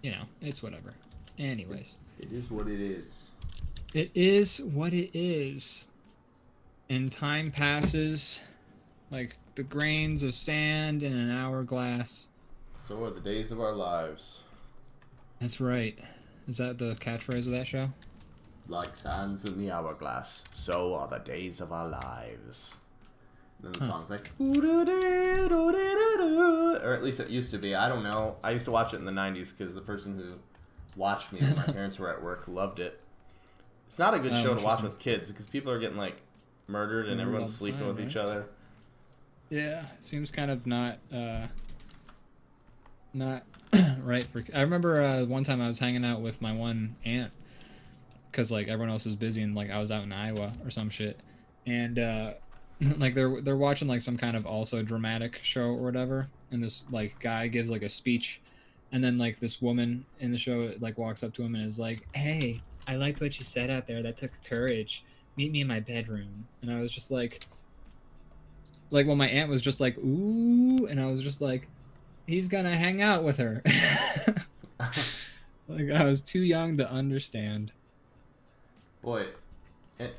you know, it's whatever. Anyways, It is what it is. it is what it is. And time passes like the grains of sand in an hourglass. So are the days of our lives. That's right. Is that the catchphrase of that show? Like sands in the hourglass, so are the days of our lives. And then the song's like, or at least it used to be. I don't know. I used to watch it in the 90s because the person who watched me when my parents were at work loved it. It's not a good show to watch with kids because people are getting like murdered and everyone's sleeping with each other. Yeah, it seems kind of not right for. I remember one time I was hanging out with my one aunt because like everyone else was busy and like I was out in Iowa or some shit, and like they're watching like some kind of also dramatic show or whatever, and this like guy gives like a speech, and then like this woman in the show like walks up to him and is like, "Hey, I liked what you said out there. That took courage. Meet me in my bedroom." And I was just like, well, my aunt was just like, "Ooh," and I was just like, he's gonna hang out with her. Like, I was too young to understand. Boy,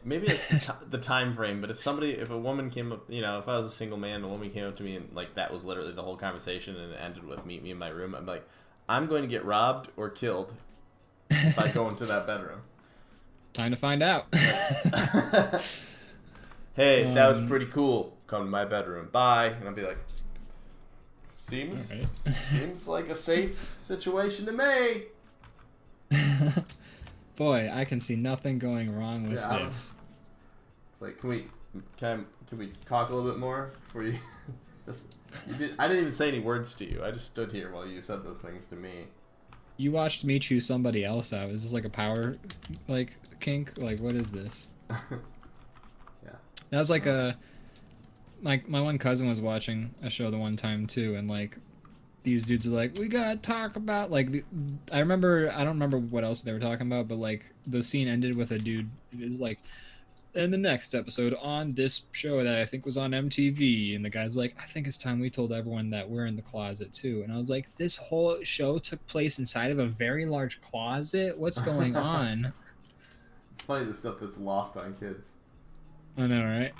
maybe it's the time frame, but if a woman came up, you know, if I was a single man, a woman came up to me and like that was literally the whole conversation and it ended with meet me in my room, I'm like, I'm going to get robbed or killed if I go into that bedroom. Time to find out. Hey, that was pretty cool. Come to my bedroom. Bye. And I'll be like, seems like a safe situation to me. Boy, I can see nothing going wrong with this. It's like, can we talk a little bit more before you? I didn't even say any words to you. I just stood here while you said those things to me. You watched me choose somebody else out. Is this like a power, like, kink? Like, what is this? Yeah. That was like my one cousin was watching a show the one time too, and like these dudes are like, we gotta talk about like I don't remember what else they were talking about, but like the scene ended with a dude is like, in the next episode on this show that I think was on MTV, and the guy's like, I think it's time we told everyone that we're in the closet too. And I was like, this whole show took place inside of a very large closet? What's going on? It's funny the stuff that's lost on kids. I know, right?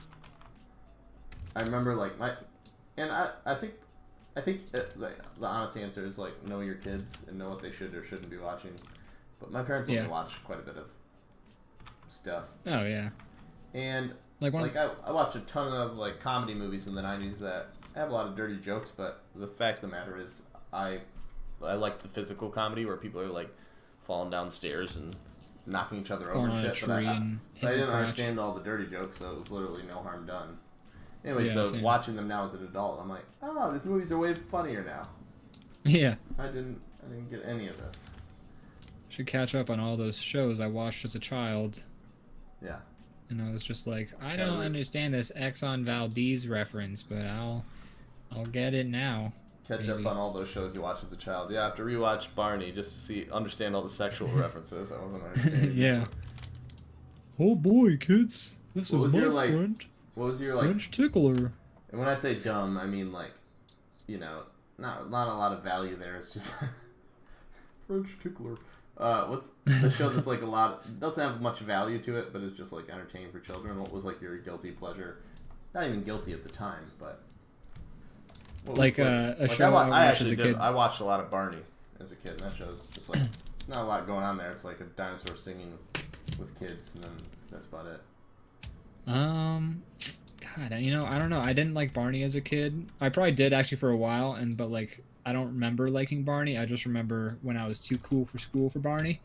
I remember like I think like, the honest answer is like know your kids and know what they should or shouldn't be watching. But my parents only watch quite a bit of stuff. Oh yeah. And I watched a ton of like comedy movies in the 90s that have a lot of dirty jokes, but the fact of the matter is I like the physical comedy where people are like falling down stairs and knocking each other over and shit. But I didn't understand all the dirty jokes, so it was literally no harm done. Anyways, so watching them now as an adult, I'm like, oh, these movies are way funnier now. Yeah. I didn't get any of this. Should catch up on all those shows I watched as a child. Yeah. And I was just like, I don't understand this Exxon Valdez reference, but I'll get it now. Catch up on all those shows you watched as a child. Yeah, I have to rewatch Barney just to understand all the sexual references. I wasn't understanding. Yeah. Oh boy, kids, this is my friend. What was your like? French tickler. And when I say dumb, I mean like, not a lot of value there. It's just French tickler. What's the show that's like doesn't have much value to it, but it's just like entertaining for children? What was like your guilty pleasure? Not even guilty at the time, but a show I watched as a kid. I watched a lot of Barney as a kid, and that show's just like not a lot going on there. It's like a dinosaur singing with kids, and then that's about it. God, I don't know. I didn't like Barney as a kid. I probably did actually for a while, but like I don't remember liking Barney. I just remember when I was too cool for school for Barney.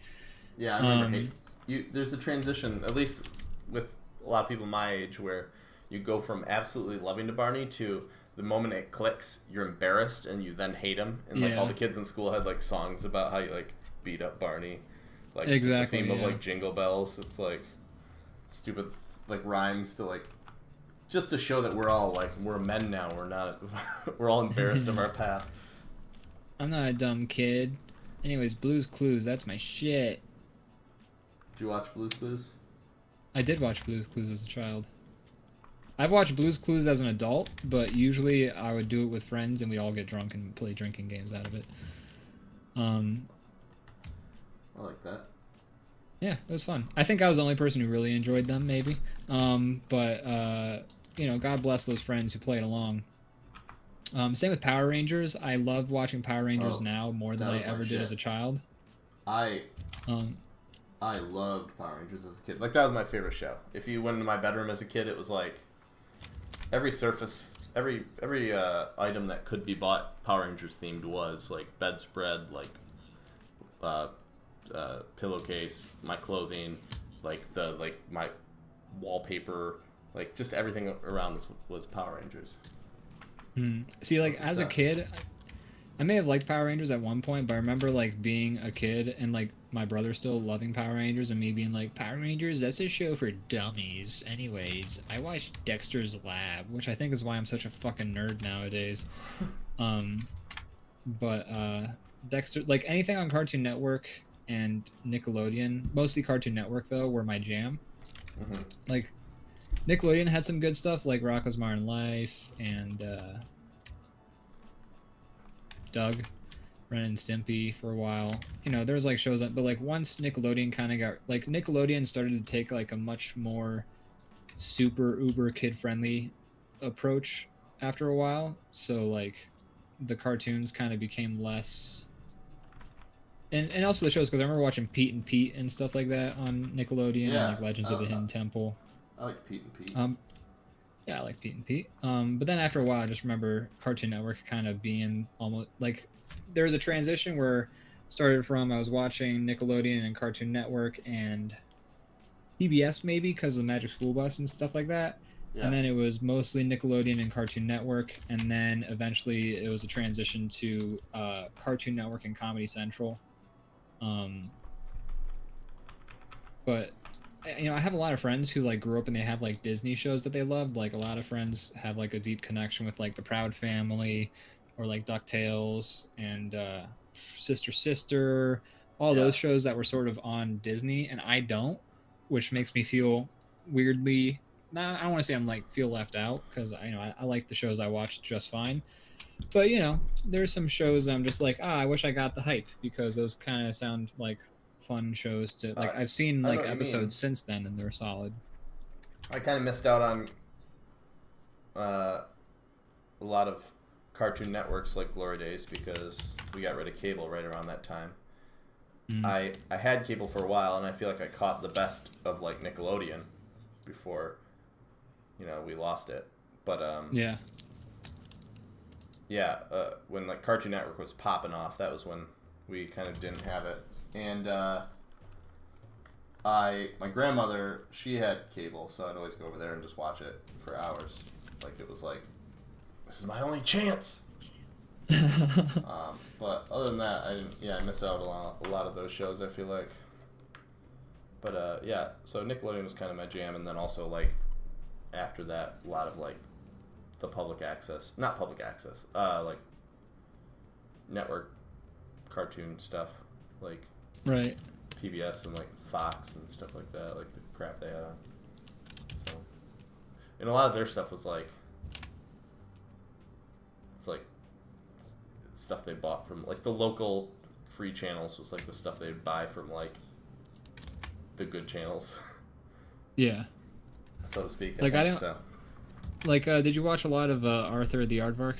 Yeah, I remember. There's a transition, at least with a lot of people my age, where you go from absolutely loving to Barney to the moment it clicks, you're embarrassed and you then hate him. And like all the kids in school had like songs about how you like beat up Barney, like exactly, the theme of like Jingle Bells. It's like stupid like rhymes to like just to show that we're men now. We're not. We're all embarrassed of our past. I'm not a dumb kid. Anyways, Blue's Clues, that's my shit. Did you watch Blue's Clues? I did watch Blue's Clues as a child. I've watched Blue's Clues as an adult, but usually I would do it with friends and we'd all get drunk and play drinking games out of it. I like that. Yeah, it was fun. I think I was the only person who really enjoyed them, maybe. But God bless those friends who played along. Same with Power Rangers. I love watching Power Rangers now more than I ever did as a child. I loved Power Rangers as a kid. Like, that was my favorite show. If you went into my bedroom as a kid, it was like every item that could be bought Power Rangers themed was like bedspread, like pillowcase, my clothing, like my wallpaper, like just everything around this was Power Rangers. See, like as a kid, I may have liked Power Rangers at one point, but I remember like being a kid and like my brother still loving Power Rangers and me being like, Power Rangers, that's a show for dummies. Anyways, I watched Dexter's Lab, which I think is why I'm such a fucking nerd nowadays. But Dexter, like anything on Cartoon Network and Nickelodeon, mostly Cartoon Network though, were my jam. Like Nickelodeon had some good stuff like Rocko's Modern Life and Doug, Ren and Stimpy for a while. There was like shows but like once Nickelodeon kind of got like Nickelodeon started to take like a much more super uber kid friendly approach after a while. So like the cartoons kind of became less. And also the shows, because I remember watching Pete and Pete and stuff like that on Nickelodeon and like Legends of the Hidden Temple. I like Pete and Pete. Yeah, I like Pete and Pete. But then after a while, I just remember Cartoon Network kind of being almost like there was a transition where I was watching Nickelodeon and Cartoon Network, and PBS maybe because of the Magic School Bus and stuff like that. Yeah. And then it was mostly Nickelodeon and Cartoon Network, and then eventually it was a transition to Cartoon Network and Comedy Central. But you know, I have a lot of friends who like grew up and they have like Disney shows that they loved. Like a lot of friends have like a deep connection with like the Proud Family, or like DuckTales and Sister Sister, all those shows that were sort of on Disney, and I don't, which makes me feel weirdly. I don't want to say I'm like feel left out because I like the shows I watched just fine, but you know there's some shows I'm just like I wish I got the hype because those kind of sound like fun shows to like. I've seen like episodes since then and they're solid. I kind of missed out on a lot of Cartoon Networks like Glory Days because we got rid of cable right around that time. I had cable for a while and I feel like I caught the best of like Nickelodeon before we lost it. But when like Cartoon Network was popping off, that was when we kind of didn't have it. And my grandmother, she had cable, so I'd always go over there and just watch it for hours. Like it was like, this is my only chance. But other than that, I missed out a lot of those shows, I feel like. But so Nickelodeon was kind of my jam, and then also like after that, a lot of like the not public access, like network cartoon stuff, like right. PBS and like Fox and stuff like that, like the crap they had on. So, and a lot of their stuff was like, it's like stuff they bought from like the local free channels was like the stuff they'd buy from like the good channels. Yeah. So to speak. Like I don't. So. Like, did you watch a lot of Arthur the Aardvark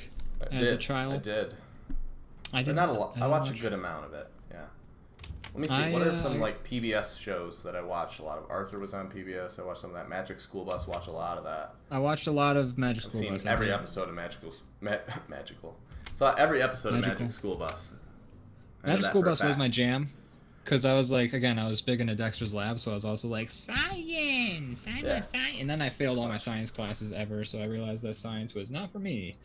as a child? I did. I did not a lot. I watched a good amount of it. Yeah. Let me see. What are some like PBS shows that I watched? A lot of Arthur was on PBS. I watched some of that. Magic School Bus. Watched a lot of that. I watched a lot of Magic School Bus. I've seen every episode of Magical. So every episode of Magic School Bus. Magic School Bus was my jam. Because I was like, again, I was big into Dexter's Lab, so I was also like, science! Science! And then I failed all my science classes ever, so I realized that science was not for me.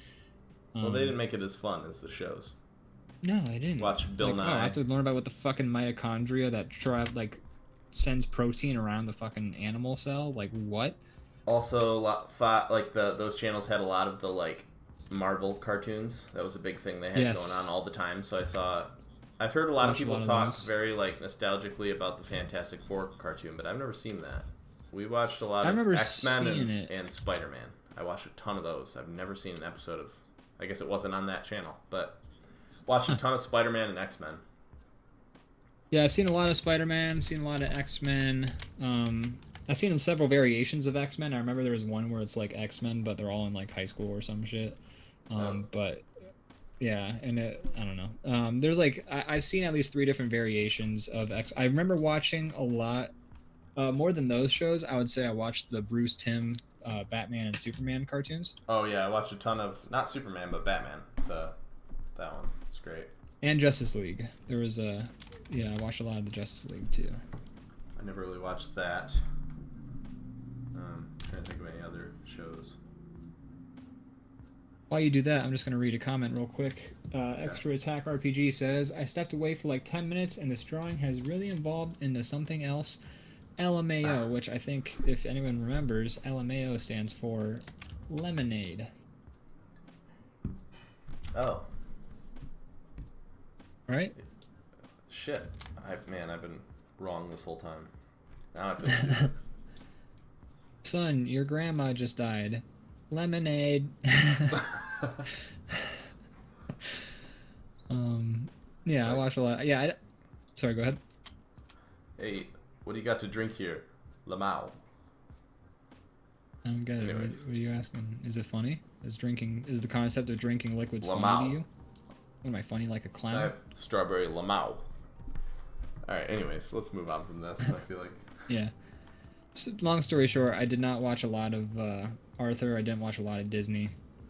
Well, they didn't make it as fun as the shows. No, they didn't. Watch Bill Nye. Oh, I have to learn about what the fucking mitochondria that sends protein around the fucking animal cell. Like, what? Also, like those channels had a lot of the like Marvel cartoons. That was a big thing they had going on all the time. So I've heard a lot of people talk very like nostalgically about the Fantastic Four cartoon, but I've never seen that. We watched a lot of X-Men and Spider-Man. I watched a ton of those. I've never seen an episode of. I guess it wasn't on that channel, but watched a ton of Spider-Man and X-Men. Yeah, I've seen a lot of Spider-Man. Seen a lot of X-Men. I've seen several variations of X-Men. I remember there was one where it's like X-Men, but they're all in like high school or some shit. But yeah, and I don't know. There's like I've seen at least 3 different variations of X. I remember watching a lot more than those shows. I would say I watched the Bruce Timm, Batman and Superman cartoons. Oh yeah, I watched a ton of not Superman but Batman. That one, it's great. And Justice League. There was I watched a lot of the Justice League too. I never really watched that. Trying to think of any other shows. While you do that, I'm just going to read a comment real quick. Extra Attack RPG says, I stepped away for like 10 minutes and this drawing has really evolved into something else. LMAO, which I think, if anyone remembers, LMAO stands for lemonade. Oh. Right? Shit. I've been wrong this whole time. Now I feel stupid. Son, your grandma just died. Lemonade. I watch a lot. Yeah, sorry, go ahead. Hey, what do you got to drink here? Lamau. I don't get it. What are you asking? Is it funny? Is the concept of drinking liquids funny to you? What, am I funny like a clown? I have strawberry Lamau. Alright, anyways, let's move on from this. I feel like... Yeah. So, long story short, I did not watch a lot of Arthur. I didn't watch a lot of Disney.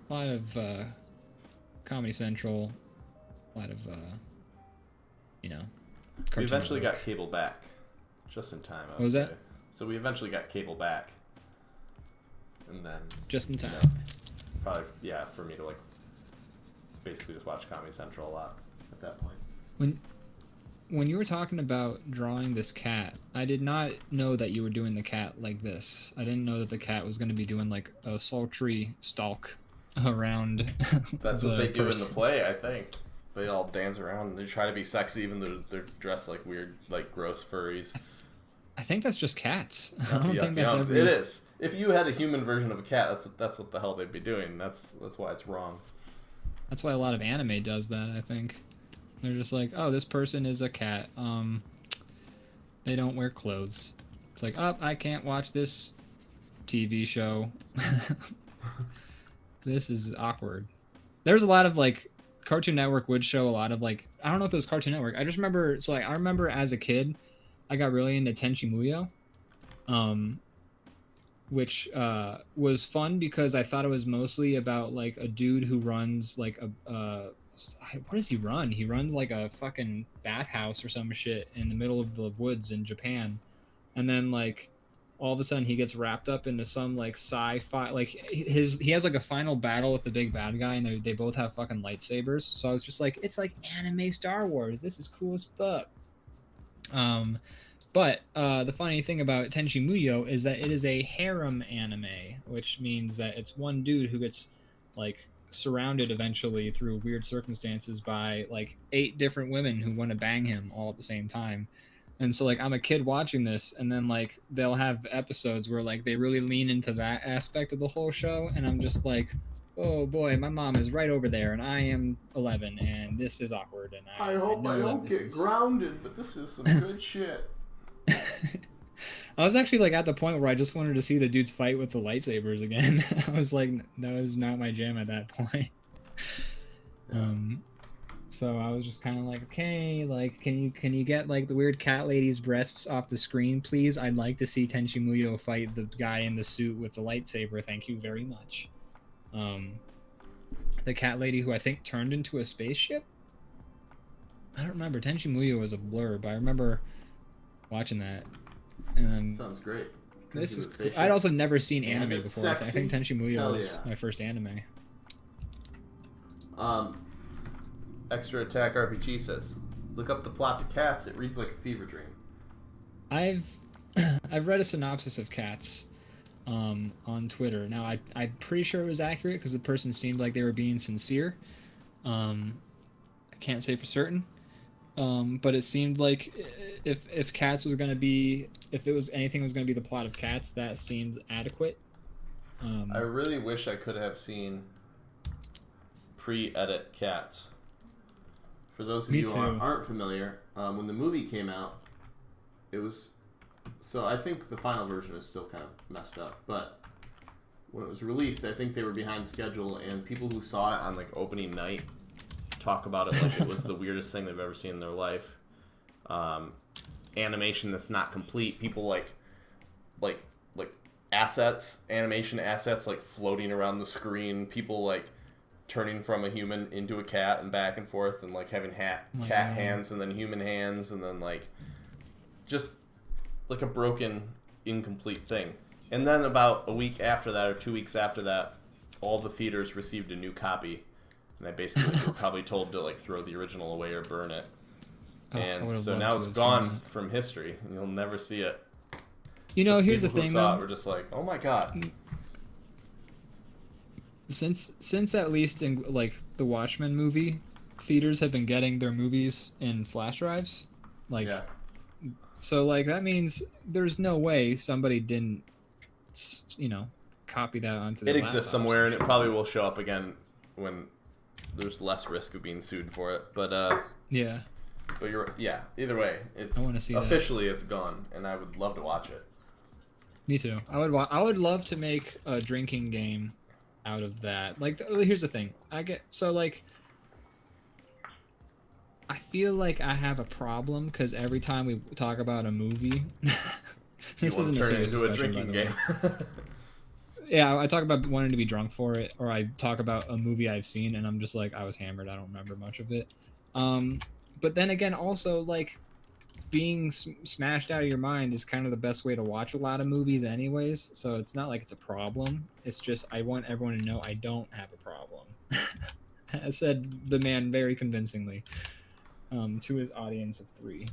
A lot of Comedy Central. A lot of, We eventually got cable back. Just in time. What was that? So we eventually got cable back, and then Just in time. probably for me to like basically just watch Comedy Central a lot at that point. When you were talking about drawing this cat, I did not know that you were doing the cat like this. I didn't know that the cat was going to be doing like a sultry stalk around. That's what they do in the play, I think. They all dance around and they try to be sexy even though they're dressed like weird, like gross furries. I think that's just cats. I Not don't to think yuck that's you out. every... It is. If you had a human version of a cat, that's what the hell they'd be doing. That's why it's wrong. That's why a lot of anime does that, I think. They're just like, oh, this person is a cat. They don't wear clothes. It's like, oh, I can't watch this TV show. This is awkward. There's a lot of like Cartoon Network would show a lot of like, I don't know if it was Cartoon Network. I just remember, so like I remember as a kid, I got really into Tenchi Muyo, which was fun because I thought it was mostly about like a dude who runs like what does he run? He runs like a fucking bathhouse or some shit in the middle of the woods in Japan. And then like all of a sudden he gets wrapped up into some like sci-fi, like he has like a final battle with the big bad guy and they both have fucking lightsabers. So I was just like, it's like anime Star Wars. This is cool as fuck. But the funny thing about Tenchi Muyo is that it is a harem anime, which means that it's one dude who gets like surrounded eventually through weird circumstances by like 8 different women who want to bang him all at the same time. And so like I'm a kid watching this, and then like they'll have episodes where like they really lean into that aspect of the whole show, and I'm just like, oh boy, my mom is right over there and I am 11 and this is awkward, and I hope I don't get grounded, but this is some good shit. I was actually like at the point where I just wanted to see the dudes fight with the lightsabers again. I was like, that was not my jam at that point. So I was just kind of like, okay, like can you get like the weird cat lady's breasts off the screen, please? I'd like to see Tenchi Muyo fight the guy in the suit with the lightsaber. Thank you very much. The cat lady who I think turned into a spaceship. I don't remember. Tenchi Muyo was a blur, but I remember watching that. And sounds great. This is cool. I'd also never seen anime before. Sexy. I think Tenchi Muyo was my first anime. Extra Attack RPG says, look up the plot to Cats. It reads like a fever dream. I've read a synopsis of Cats on Twitter. Now I'm pretty sure it was accurate because the person seemed like they were being sincere. I can't say for certain. But it seemed like if Cats was gonna be, if it was anything was gonna be the plot of Cats, that seemed adequate. I really wish I could have seen pre-edit Cats. For those of you who aren't familiar, when the movie came out, it was, so I think the final version is still kind of messed up, but when it was released, I think they were behind schedule, and people who saw it on like opening night talk about it like it was the weirdest thing they've ever seen in their life. Animation that's not complete. People like assets, animation assets like floating around the screen. People like turning from a human into a cat and back and forth, and like having cat hands and then human hands, and then like just like a broken, incomplete thing. And then about a week after that, or 2 weeks after that, all the theaters received a new copy. And I basically were probably told to like throw the original away or burn it. And so now it's gone from history. And you'll never see it. You know, here's the people who thing, saw though. it were just like, oh my god. Since at least in like the Watchmen movie, theaters have been getting their movies in flash drives. Like, Yeah. So like that means there's no way somebody didn't, copy that onto the It exists laptops. somewhere, and it probably will show up again when there's less risk of being sued for it. But Yeah. But either way, it's I wanna see that. officially it's gone, and I would love to watch it. Me too. I would love to make a drinking game out of that. Like, here's the thing. I feel like I have a problem because every time we talk about a movie, this isn't a serious into a discussion, drinking by the game. way. Yeah, I talk about wanting to be drunk for it, or I talk about a movie I've seen and I'm just like, I was hammered. I don't remember much of it. But then again, also like, being smashed out of your mind is kind of the best way to watch a lot of movies anyways, so it's not like it's a problem. It's just I want everyone to know I don't have a problem. Said the man very convincingly to his audience of 3.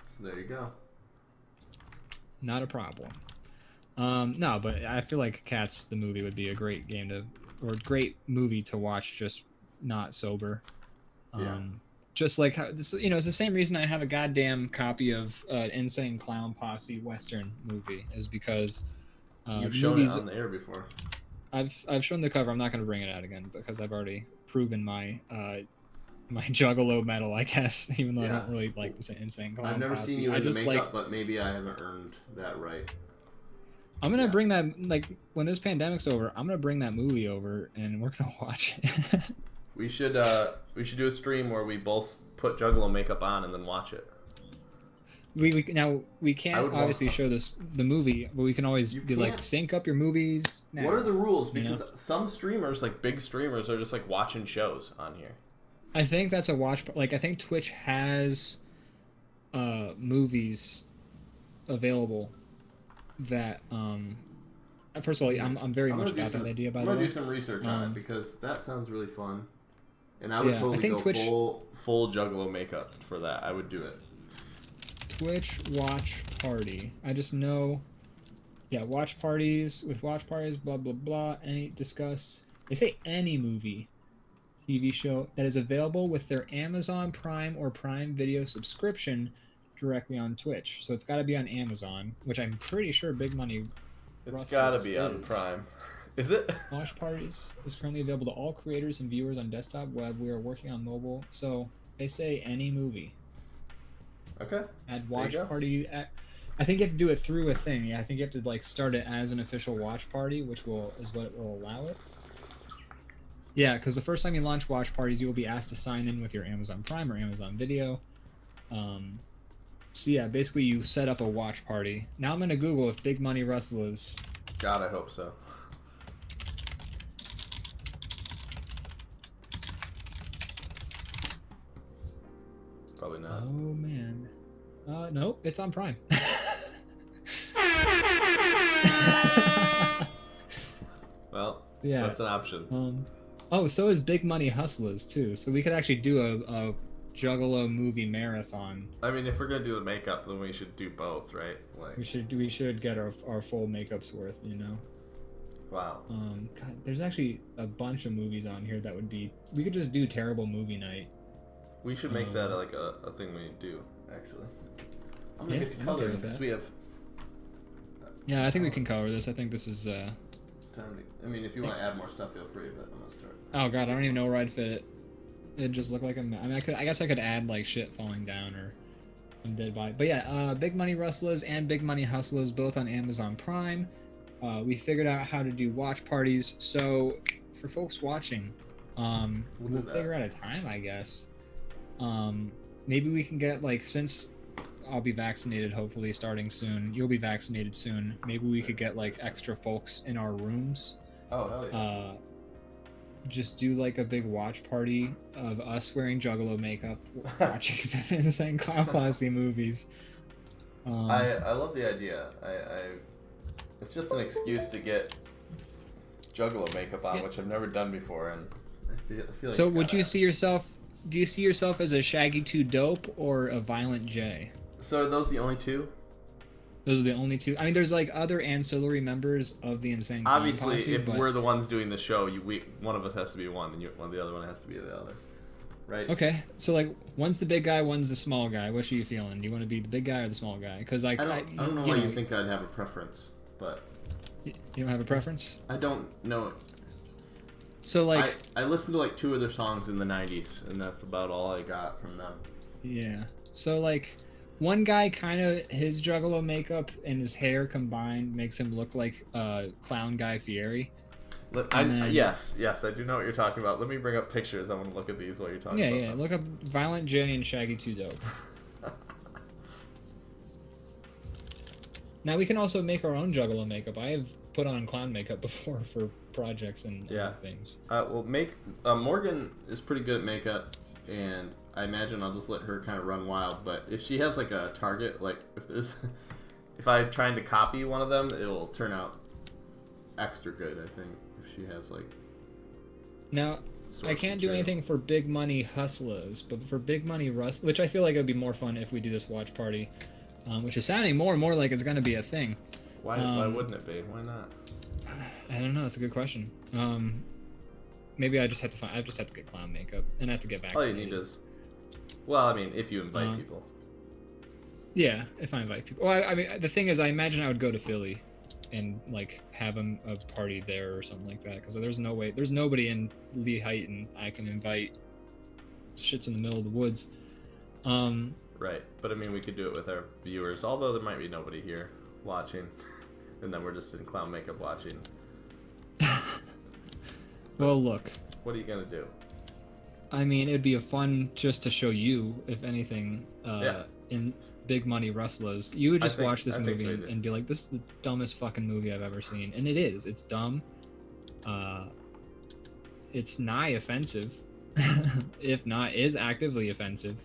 So there you go. Not a problem. No, but I feel like Cats the movie would be a great game to, or great movie to watch, just not sober. Yeah. Just like how this, it's the same reason I have a goddamn copy of Insane Clown Posse Western movie, is because you've shown it on the air before. I've shown the cover. I'm not going to bring it out again because I've already proven my my Juggalo medal, I guess. Even though I don't really like the Insane Clown Posse. I've never seen you in the makeup, but maybe I haven't earned that right. I'm gonna bring that, like, when this pandemic's over, I'm gonna bring that movie over and we're gonna watch it. We should do a stream where we both put Juggalo makeup on and then watch it. We can't obviously show the movie, but we can always like, sync up your movies now. What are the rules? Because some streamers, like big streamers, are just like watching shows on here. I think that's a watch. Like, I think Twitch has movies available that first of all, I'm very much about that idea, by the way. I'm gonna do some research on it because that sounds really fun. And I would totally go Twitch, full Juggalo makeup for that. I would do it. Twitch watch party. I just know, watch parties, blah blah blah. Discuss. They say any movie, TV show that is available with their Amazon Prime or Prime Video subscription directly on Twitch. So it's got to be on Amazon, which I'm pretty sure Big Money. It's got to be on Prime. Is it? Watch Parties is currently available to all creators and viewers on desktop, web. We are working on mobile. So they say any movie. Okay. Add Watch Party. I think you have to do it through a thing. Yeah, I think you have to like start it as an official Watch Party, which is what will allow it. Yeah, because the first time you launch Watch Parties, you will be asked to sign in with your Amazon Prime or Amazon Video. So yeah, basically you set up a watch party. Now I'm gonna Google if Big Money Rustlers. God, I hope so. Probably not. Oh man. Nope, it's on Prime. Well, so yeah, that's an option. So is Big Money Hustlers too. So we could actually do a Juggalo movie marathon. I mean, if we're gonna do the makeup, then we should do both, right? Like we should get our full makeup's worth, Wow. God, there's actually a bunch of movies on here that would be. We could just do terrible movie night. We should make that like a thing we do, actually. I'm gonna get to color because we have. Yeah, I think we can color this. I think this is. It's time to. I mean, if you want to add more stuff, feel free. But I'm gonna start. Oh God, I don't even know where I'd fit it. It just looked like I mean, I guess I could add like shit falling down or some dead body. But yeah, Big Money Rustlers and Big Money Hustlers both on Amazon Prime. We figured out how to do watch parties. So for folks watching, we'll figure out a time, I guess. Maybe we can get like, since I'll be vaccinated hopefully starting soon. You'll be vaccinated soon. Maybe we could get like extra folks in our rooms. Oh hell yeah. Just do like a big watch party of us wearing Juggalo makeup, watching the Insane Clown Posse movies. I love the idea. It's just an excuse to get Juggalo makeup on, which I've never done before, and I feel like. So would you see yourself? Do you see yourself as a Shaggy 2 Dope or a Violent J? So are those the only two? Those are the only two. I mean, there's like other ancillary members of the Insane Clown Obviously, Posse, if we're the ones doing the show, one of us has to be one, and the other one has to be the other, right? Okay, so like one's the big guy, one's the small guy. Which are you feeling? Do you want to be the big guy or the small guy? Because like I don't know why you think I'd have a preference, but you don't have a preference. I don't know. So like I listened to like 2 of their songs in the '90s, and that's about all I got from them. Yeah. So like. One guy, kind of his Juggalo makeup and his hair combined makes him look like Clown Guy Fieri. Yes, I do know what you're talking about. Let me bring up pictures. I want to look at these while you're talking about them. Look up Violent J and Shaggy 2 Dope. Now we can also make our own Juggalo makeup. I have put on clown makeup before for projects and other things. Morgan is pretty good at makeup, and I imagine I'll just let her kind of run wild. But if she has like a target, like if I'm trying to copy one of them, it will turn out extra good. I think if she has like. Now, I can't do anything for big money hustlers, but for big money rustlers, which I feel like it would be more fun if we do this watch party, which is sounding more and more like it's going to be a thing. Why wouldn't it be? Why not? I don't know. It's a good question. Maybe I just have to get clown makeup and I have to get vaccinated. All you need is, well, I mean, if you invite people. Yeah, if I invite people. Well, I mean, the thing is, I imagine I would go to Philly and like have a party there or something like that, because there's nobody in Lehigh I can invite. Shit's in the middle of the woods. Right, but I mean, we could do it with our viewers, although there might be nobody here watching, and then we're just in clown makeup watching. Well, look. What are you gonna do? I mean, it'd be a fun just to show you, if anything, Yeah. in big money rustlers. You would just watch this movie and be like, this is the dumbest fucking movie I've ever seen. And it is. It's dumb. It's nigh offensive. If not, is actively offensive.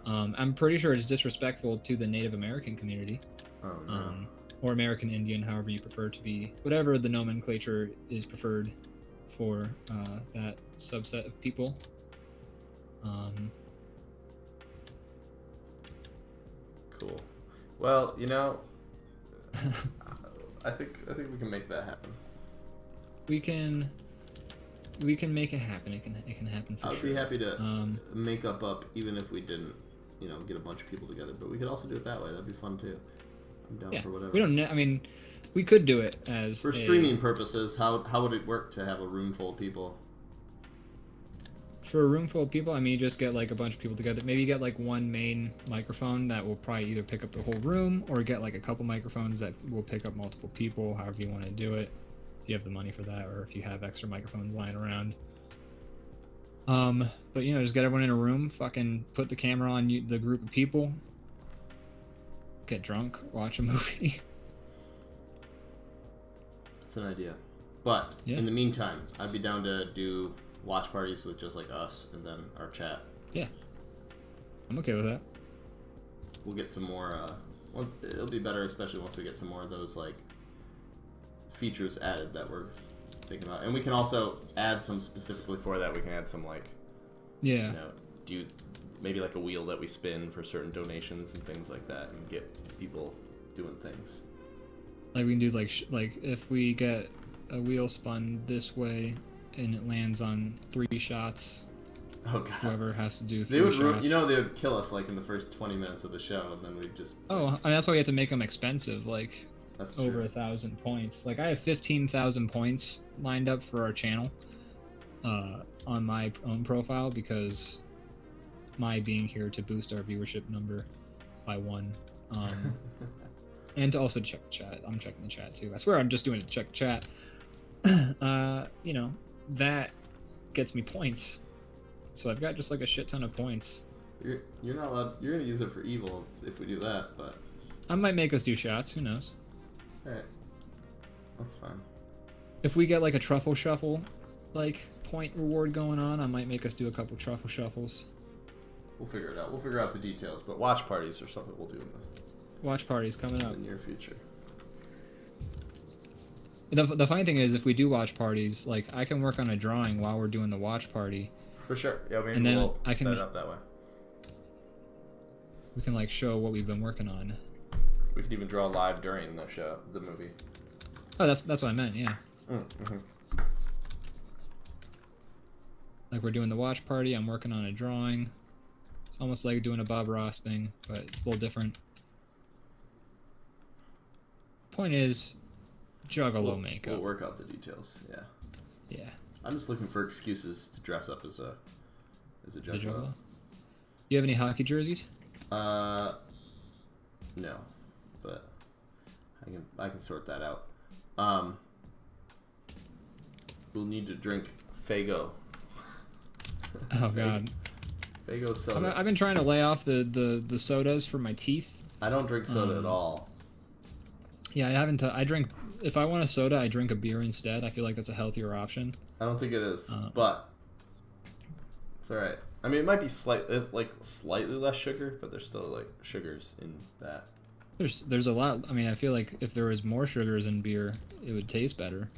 I'm pretty sure it's disrespectful to the Native American community. Oh, no. Or American Indian, however you prefer to be. Whatever the nomenclature is preferred for that subset of people. Cool. Well, you know, I think we can make that happen. We can make it happen. It can happen for sure. I'd be happy to make up even if we didn't, get a bunch of people together. But we could also do it that way. That'd be fun too. I'm down for whatever. We don't. I mean, we could do it as for streaming purposes. How would it work to have a room full of people? For a room full of people, I mean, you just get like a bunch of people together. Maybe you get like one main microphone that will probably either pick up the whole room, or get like a couple microphones that will pick up multiple people. However you want to do it, if you have the money for that, or if you have extra microphones lying around. But just get everyone in a room. Fucking put the camera on the group of people. Get drunk, watch a movie. That's an idea. But in the meantime, I'd be down to do watch parties with just like us and then our chat. Yeah, I'm okay with that. We'll get some more. It'll be better, especially once we get some more of those like features added that we're thinking about, and we can also add some specifically for that. We can add some like, do maybe like a wheel that we spin for certain donations and things like that, and get people doing things. Like we can do like if we get a wheel spun this way and it lands on 3 shots. Oh god. Whoever has to do 3 shots. They would kill us like in the first 20 minutes of the show, and then we'd just. Oh, I mean, that's why we have to make them expensive. Like that's over 1,000 points. Like I have 15,000 points lined up for our channel, on my own profile, because my being here to boost our viewership number by 1. And to also check the chat. I'm checking the chat too. I swear I'm just doing it to check the chat. That gets me points. So I've got just like a shit ton of points. You're not allowed. You're gonna use it for evil if we do that, but. I might make us do shots. Who knows? Alright. That's fine. If we get like a truffle shuffle, like point reward going on, I might make us do a couple truffle shuffles. We'll figure it out. We'll figure out the details. But watch parties or something we'll do in the watch parties coming up in the near future. The funny thing is, if we do watch parties, like I can work on a drawing while we're doing the watch party. For sure. Yeah, maybe and then we'll I can set it up that way. We can like show what we've been working on. We could even draw live during the movie. Oh, that's what I meant. Yeah. Mm-hmm. Like we're doing the watch party. I'm working on a drawing. It's almost like doing a Bob Ross thing, but it's a little different. Point is, Juggalo makeup. We'll work out the details. Yeah. Yeah. I'm just looking for excuses to dress up as a Juggalo. You have any hockey jerseys? No, but I can sort that out. We'll need to drink Faygo. Oh god. Faygo soda. I've been trying to lay off the sodas for my teeth. I don't drink soda at all. Yeah, I haven't. I drink. If I want a soda, I drink a beer instead. I feel like that's a healthier option. I don't think it is, but it's all right. I mean, it might be slightly less sugar, but there's still like sugars in that. There's a lot. I mean, I feel like if there was more sugars in beer, it would taste better.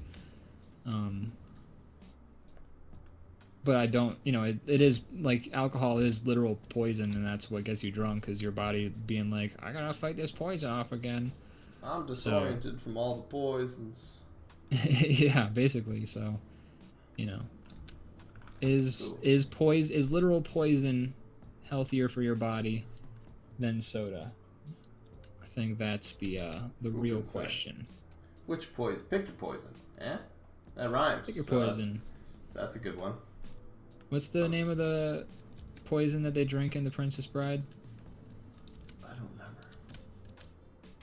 But I don't, it is like alcohol is literal poison, and that's what gets you drunk, because your body being like, I gotta fight this poison off again. I'm disoriented from all the poisons. Yeah, basically. So, is literal poison healthier for your body than soda? I think that's the real question. Which poison? Pick your poison. Eh? That rhymes. Pick your poison. So that's a good one. What's the name of the poison that they drink in The Princess Bride? I don't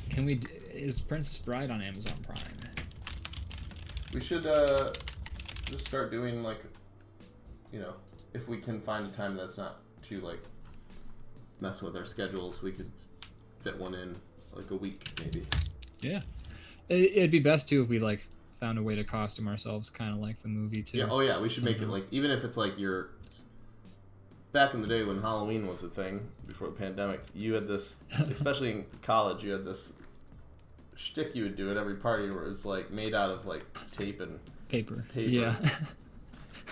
remember. Is Princess Bride on Amazon Prime? We should just start doing like, if we can find a time that's not too like mess with our schedules, we could fit one in like a week maybe. Yeah, it'd be best too if we like found a way to costume ourselves kind of like the movie too. Yeah, oh yeah, we should make it like, even if it's like back in the day when Halloween was a thing before the pandemic, you had this, especially in college, you had this shtick you would do at every party where it was like made out of like tape and paper. Yeah.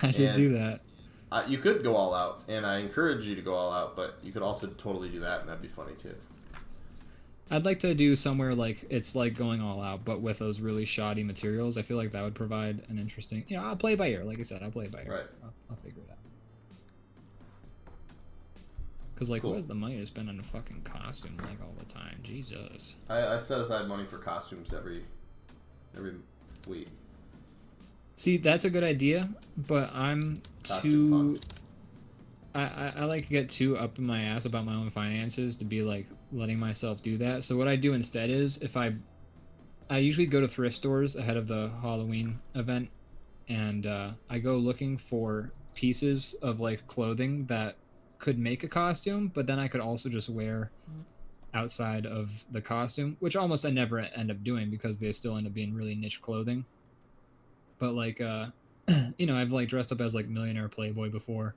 I did do that. You could go all out, and I encourage you to go all out, but you could also totally do that, and that'd be funny too. I'd like to do somewhere like it's like going all out, but with those really shoddy materials. I feel like that would provide an interesting. I'll play it by ear. Like I said, I'll play it by ear. Right. I'll figure it out. Because like, who has the money to spend on a fucking costume like all the time? Jesus. I set aside money for costumes every week. See, that's a good idea, but I'm too. I like to get too up in my ass about my own finances to be like letting myself do that. So what I do instead is I usually go to thrift stores ahead of the Halloween event, and I go looking for pieces of like clothing that could make a costume, but then I could also just wear outside of the costume, which almost I never end up doing because they still end up being really niche clothing. But like I've like dressed up as like Millionaire Playboy before.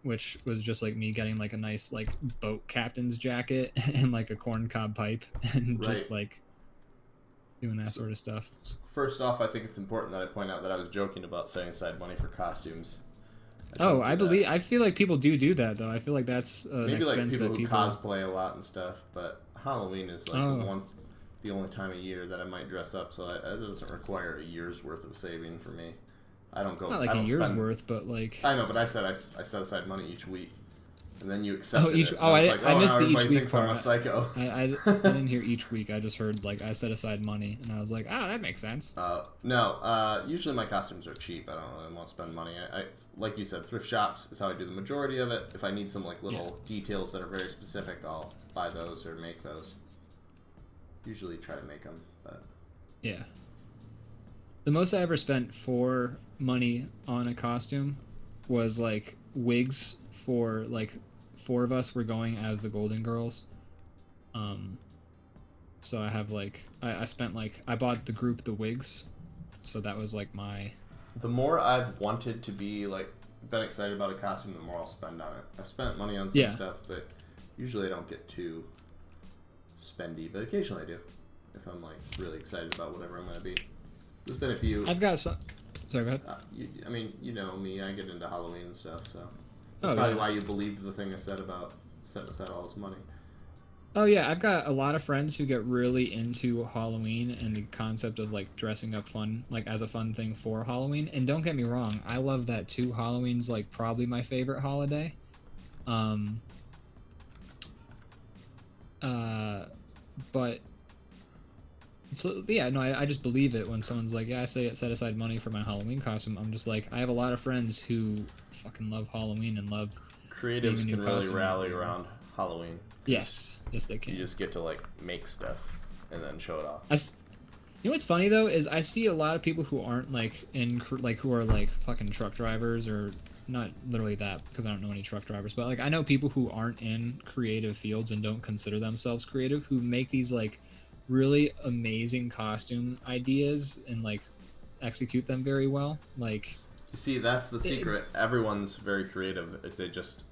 Which was just like me getting like a nice like boat captain's jacket and like a corncob pipe and just like doing that sort of stuff. First off, I think it's important that I point out that I was joking about setting aside money for costumes. I feel like people do that though. I feel like that's maybe like people who cosplay a lot and stuff, but Halloween is like the only time of year that I might dress up, so it doesn't require a year's worth of saving for me. I don't go. Not like a year's worth, but like. I know, but I said I set aside money each week, and then you accepted it. I missed the each week part. I'm a psycho. I didn't hear each week. I just heard like I set aside money, and I was like, that makes sense. No. Usually my costumes are cheap. I don't really want to spend money. I like you said, thrift shops is how I do the majority of it. If I need some like little details that are very specific, I'll buy those or make those. Usually try to make them, but. Yeah. The most I ever spent for money on a costume was like wigs for like 4 of us were going as the Golden Girls. So I have like I spent like I bought the group the wigs, so that was like my. The more I've wanted to be like been excited about a costume, the more I'll spend on it. I've spent money on some stuff, but usually I don't get too spendy. But occasionally I do, if I'm like really excited about whatever I'm gonna be. There's been a few. I've got some. Sorry, go ahead. I mean, you know me. I get into Halloween and stuff, so that's probably why you believed the thing I said about setting aside all this money. Oh yeah, I've got a lot of friends who get really into Halloween and the concept of like dressing up fun, like as a fun thing for Halloween. And don't get me wrong, I love that too. Halloween's like probably my favorite holiday. But. So yeah, no, I just believe it when someone's like, I set aside money for my Halloween costume. I'm just like, I have a lot of friends who fucking love Halloween and love creatives can really rally around Halloween. Yes, they can. You just get to like make stuff and then show it off. You know what's funny though is I see a lot of people who aren't like who are like fucking truck drivers, or not literally that because I don't know any truck drivers, but like I know people who aren't in creative fields and don't consider themselves creative who make these like really amazing costume ideas and like execute them very well. Like You see, that's the secret. Everyone's very creative. If they just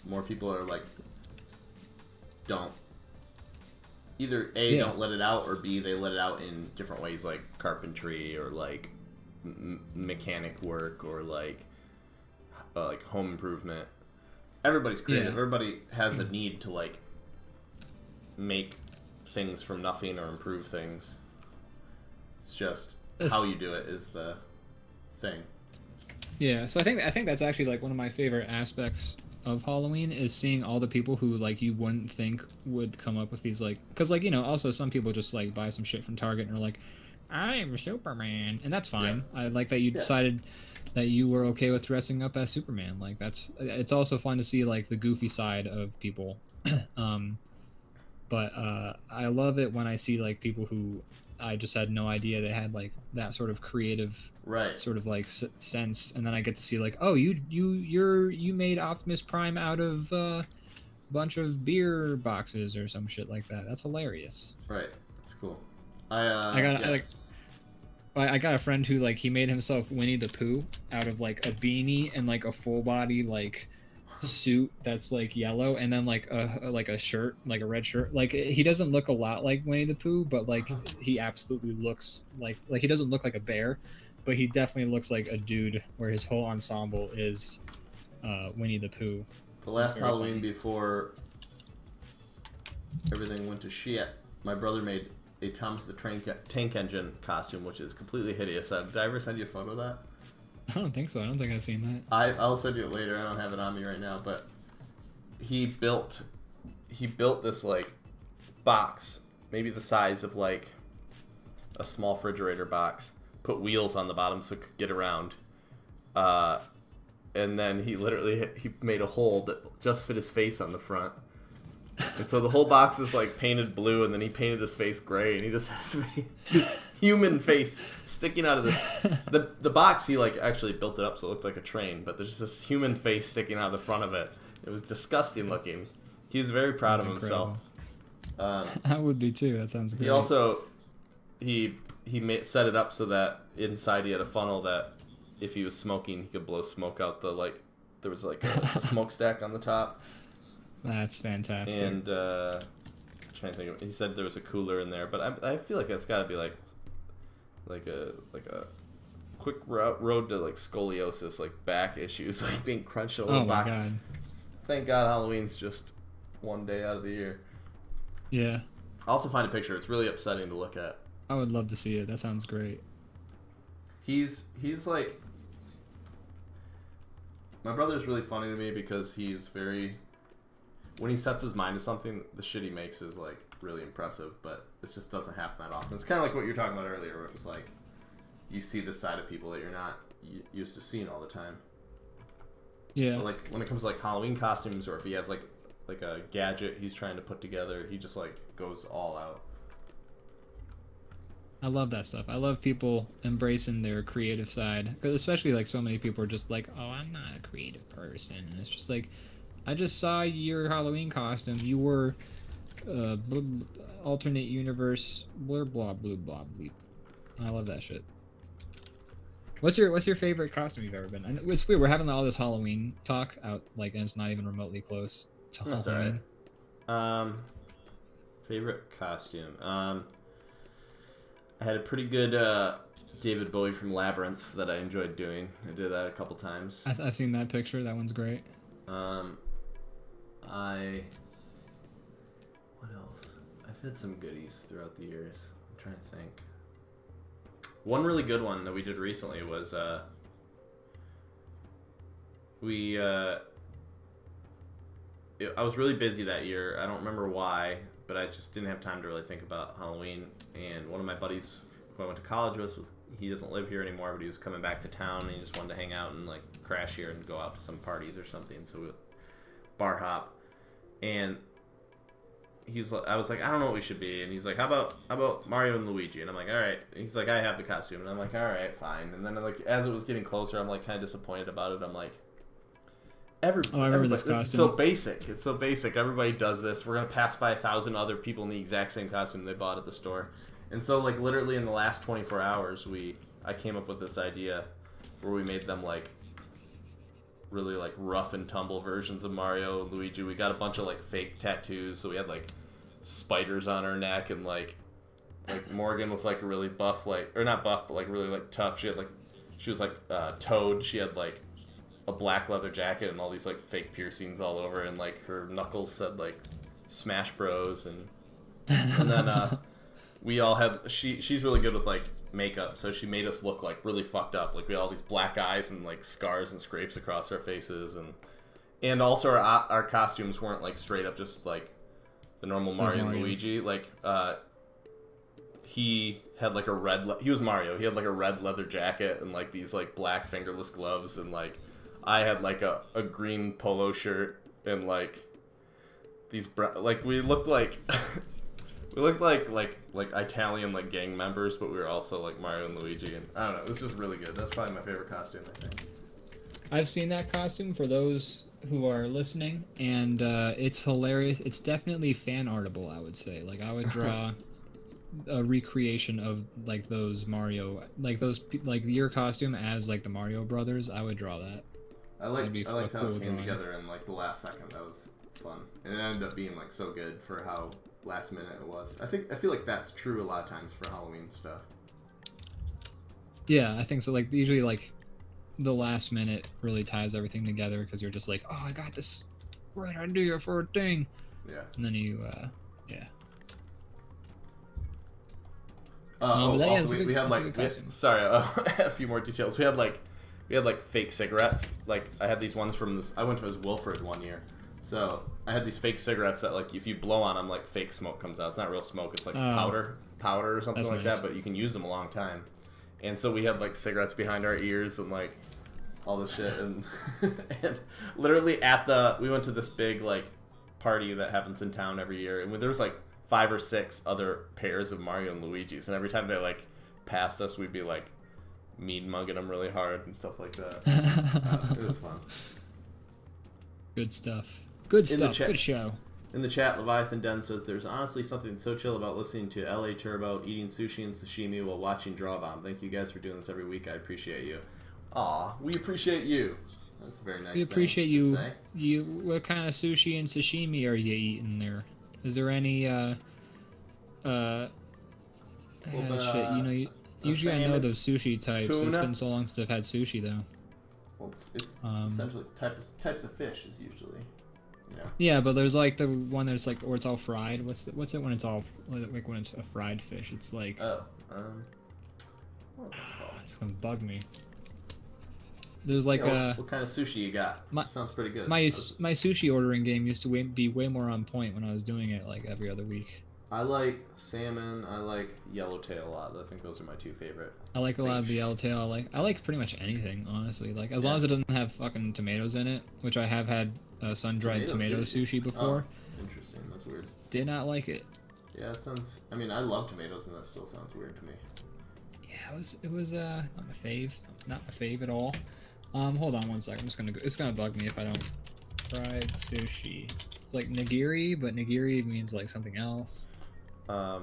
more people are like don't either A, don't let it out, or B, they let it out in different ways, like carpentry or like mechanic work or like home improvement. Everybody's creative. Everybody has a need to like make things from nothing or improve things. It's just how you do it is the thing. Yeah, so I think that's actually like one of my favorite aspects of Halloween is seeing all the people who like you wouldn't think would come up with these, like, because like, you know, also some people just like buy some shit from Target and are like, I'm Superman, and that's fine. I like that you decided that you were okay with dressing up as Superman. Like it's also fun to see like the goofy side of people. But I love it when I see like people who I just had no idea they had like that sort of creative sort of like sense, and then I get to see like, oh, you made Optimus Prime out of a bunch of beer boxes or some shit like that. That's hilarious. Right, that's cool. I got a friend who like he made himself Winnie the Pooh out of like a beanie and like a full body like suit that's like yellow, and then like a shirt, like a red shirt. Like he doesn't look a lot like Winnie the Pooh, but like he absolutely looks like he doesn't look like a bear, but he definitely looks like a dude where his whole ensemble is Winnie the Pooh. The last Halloween before everything went to shit, my brother made a Thomas the Tank Engine costume, which is completely hideous. Did I ever send you a photo of that? I don't think so. I don't think I've seen that. I'll send you it later. I don't have it on me right now, but he built this like box, maybe the size of like a small refrigerator box, put wheels on the bottom so it could get around, and then he made a hole that just fit his face on the front. And so the whole box is like painted blue, and then he painted his face gray, and he just has his human face sticking out of the box. He like actually built it up so it looked like a train, but there's just this human face sticking out of the front of it. It was disgusting looking. He's very proud of himself. I would be too. That sounds great. He also set it up so that inside he had a funnel that if he was smoking, he could blow smoke out the like. There was like a smokestack on the top. That's fantastic. And I'm trying to think of, he said there was a cooler in there, but I feel like that's got to be like a quick road to like scoliosis, like back issues, like being crunched over the box. Oh my god! Thank God Halloween's just one day out of the year. Yeah. I'll have to find a picture. It's really upsetting to look at. I would love to see it. That sounds great. He's like, my brother's really funny to me because he's very. When he sets his mind to something, the shit he makes is like really impressive, but it just doesn't happen that often. It's kind of like what you were talking about earlier, where it was like you see this side of people that you're not used to seeing all the time. Yeah. But like when it comes to like Halloween costumes, or if he has like a gadget he's trying to put together, he just like goes all out. I love that stuff. I love people embracing their creative side, because especially like so many people are just like, oh, I'm not a creative person, and it's just like, I just saw your Halloween costume. You were alternate universe blah blah blah blah bleep. I love that shit. What's your favorite costume you've ever been? And it's weird. We're having all this Halloween talk out, like, and it's not even remotely close to Halloween. That's all right. Favorite costume. I had a pretty good David Bowie from Labyrinth that I enjoyed doing. I did that a couple times. I've seen that picture. That one's great. What else? I've had some goodies throughout the years. I'm trying to think. One really good one that we did recently was I was really busy that year. I don't remember why, but I just didn't have time to really think about Halloween. And one of my buddies who I went to college with, he doesn't live here anymore, but he was coming back to town, and he just wanted to hang out and like crash here and go out to some parties or something. So we bar hop, and I was like, I don't know what we should be, and he's like, how about Mario and Luigi? And I'm like, all right. And he's like, I have the costume, and I'm like, all right, fine. And then like as it was getting closer, I'm like kind of disappointed about it. I'm like, I remember this costume. It's so basic. It's so basic. Everybody does this. We're gonna pass by 1,000 other people in the exact same costume they bought at the store. And so like literally in the last 24 hours, I came up with this idea where we made them like really like rough and tumble versions of Mario and Luigi. We got a bunch of like fake tattoos, so we had like spiders on her neck, and like Morgan was like really buff, like, or not buff, but like really like tough. She was like Toad. She had like a black leather jacket and all these like fake piercings all over, and like her knuckles said like Smash Bros. And then we all had she's really good with like makeup, so she made us look like really fucked up. Like we had all these black eyes and like scars and scrapes across our faces, and also our costumes weren't like straight up just like the normal Mario and Luigi. Like he had like he was Mario. He had like a red leather jacket and like these like black fingerless gloves, and like I had like a green polo shirt and like these like we looked like we looked like Italian like gang members, but we were also like Mario and Luigi, and I don't know, it was just really good. That's probably my favorite costume, I think. I've seen that costume for those who are listening, and it's hilarious. It's definitely fan artable, I would say. Like I would draw a recreation of like those Mario, like your costume as like the Mario Brothers. I would draw that. I liked how it came together in like the last second. That was fun, and it ended up being like so good for how last minute it was. I feel like that's true a lot of times for Halloween stuff. Yeah, I think so. Like usually, like the last minute really ties everything together because you're just like, oh, I got this great idea for a thing. Yeah. And then you, yeah. Also, we had like a few more details. We had like fake cigarettes. Like I had these ones from this. I went to his Wilfred one year, so I had these fake cigarettes that like if you blow on them, like fake smoke comes out. It's not real smoke. It's like powder or something like that. But you can use them a long time. And so we had like cigarettes behind our ears and like all this shit, and and literally we went to this big like party that happens in town every year, and there was like 5 or 6 other pairs of Mario and Luigi's, and every time they like passed us, we'd be like mean mugging them really hard and stuff like that. It was fun. Good stuff. Good stuff. Good show. In the chat, Leviathan Den says, there's honestly something so chill about listening to LA Turbo, eating sushi and sashimi while watching DrawBomb. Thank you guys for doing this every week. I appreciate you. Aw, we appreciate you. That's a very nice thing. We appreciate you. Say. What kind of sushi and sashimi are you eating there? Is there any, shit, you know, usually I know those sushi types. Tuna. It's been so long since I've had sushi, though. Well, it's essentially types of fish is usually. Yeah, but there's like the one that's like, or it's all fried. What's it when it's all like when it's a fried fish? It's like what's it called? It's gonna bug me. There's like what kind of sushi you got? Sounds pretty good. My sushi ordering game used to be way more on point when I was doing it like every other week. I like salmon. I like yellowtail a lot. I think those are my 2 favorite. I like a lot of the yellowtail. I like pretty much anything, honestly. Like as long as it doesn't have fucking tomatoes in it, which I have had sun-dried tomato sushi before. Oh, interesting. That's weird. Did not like it. Yeah, it sounds. I mean, I love tomatoes, and that still sounds weird to me. Yeah, it was not my fave. Not my fave at all. Hold on one second. It's gonna bug me if I don't. Fried sushi. It's like nigiri, but nigiri means like something else. Yeah,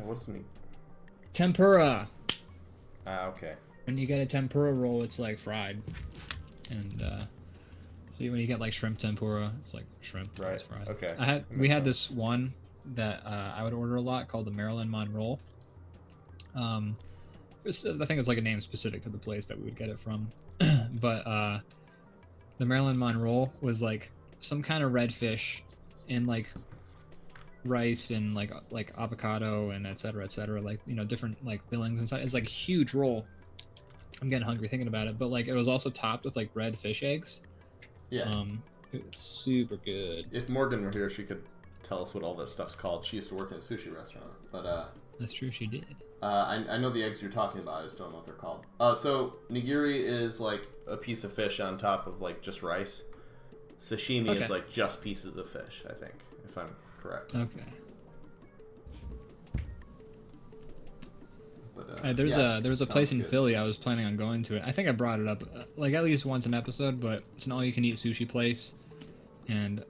what does it mean? Tempura. Okay. When you get a tempura roll, it's like fried, and so when you get like shrimp tempura, it's like shrimp. Right. It's fried. Okay. We had this one that I would order a lot called the Maryland Monroe. I think it's like a name specific to the place that we would get it from, but the Maryland Monroe was like some kind of red fish in like rice and like avocado and etc., like, you know, different like fillings inside. It's like a huge roll. I'm getting hungry thinking about it, but like it was also topped with like red fish eggs. Yeah. It was super good. If Morgan were here, she could tell us what all this stuff's called. She used to work in a sushi restaurant, but that's true, she did. I know the eggs you're talking about. I just don't know what they're called. So nigiri is like a piece of fish on top of like just rice. Sashimi is like just pieces of fish, I think, if I'm correct. Okay. But, there was a place in Philly I was planning on going to it. I think I brought it up like at least once an episode, but it's an all-you-can-eat sushi place. And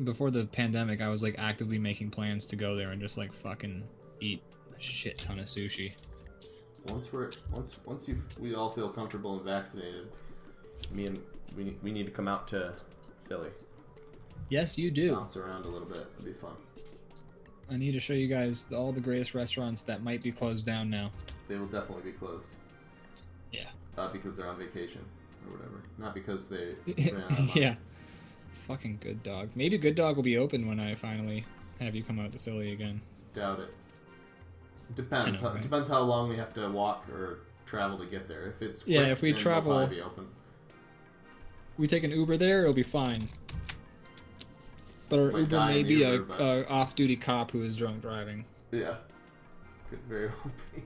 before the pandemic, I was like actively making plans to go there and just like fucking eat a shit ton of sushi. we all feel comfortable and vaccinated, we need to come out to Philly. Yes, you do. Bounce around a little bit. It'll be fun. I need to show you guys all the greatest restaurants that might be closed down now. They will definitely be closed. Yeah. Because they're on vacation or whatever. Not because they ran out of money. Yeah. Fucking Good Dog. Maybe Good Dog will be open when I finally have you come out to Philly again. Doubt it. Depends. Right? Depends how long we have to walk or travel to get there. If it's quick, yeah, if we then travel, they'll probably be open. We take an Uber there, it'll be fine. But our Uber may be a off-duty cop who is drunk driving. Yeah. Could very well be.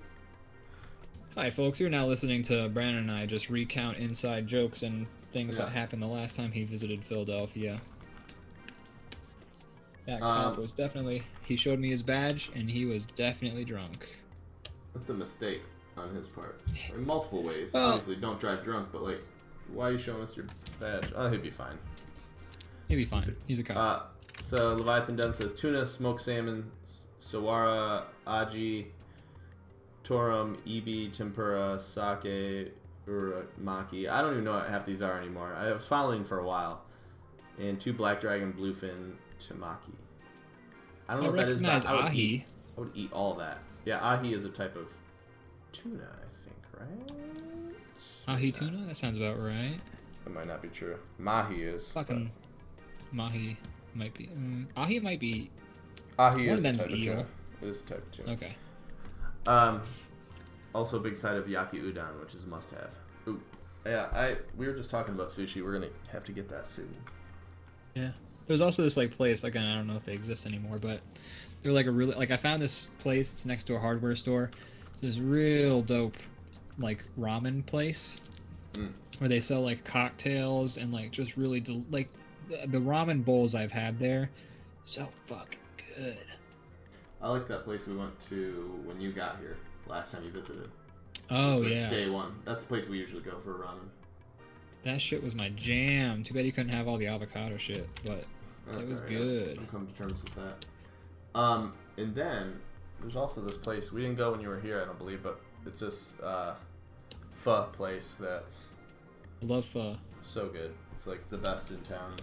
Hi, folks. You're now listening to Brandon and I just recount inside jokes and things that happened the last time he visited Philadelphia. That cop was definitely... He showed me his badge, and he was definitely drunk. That's a mistake on his part. In multiple ways. Obviously, don't drive drunk, but, like, why are you showing us your badge? Oh, he'd be fine. He'd be fine. He's a cop. So, Leviathan Dunn says, tuna, smoked salmon, sawara, aji, torum, ebi, tempura, sake, uramaki. I don't even know what half these are anymore. I was following for a while. And 2 black dragon, bluefin, tamaki. I don't know what that is. But ahi. I would eat all that. Yeah, ahi is a type of tuna, I think, right? Ahi tuna? That sounds about right. That might not be true. Mahi is. Fucking mahi might be. Ahi might be. Ahi is a type of tuna. It is a type of tuna. Okay. Also a big side of yaki udon, which is a must-have. Ooh, yeah. We were just talking about sushi. We're gonna have to get that soon. Yeah. There's also this like place. Again, I don't know if they exist anymore, but they're like a really I found this place. It's next to a hardware store. It's this real dope like ramen place where they sell like cocktails and like just really the ramen bowls I've had there, so fucking good. I like that place we went to when you got here last time you visited. Oh yeah. Day one. That's the place we usually go for ramen. That shit was my jam. Too bad you couldn't have all the avocado shit, but it was good. I'll come to terms with that. And then there's also this place we didn't go when you were here, I don't believe, but it's this pho place that's I love pho. So good. It's like the best in town.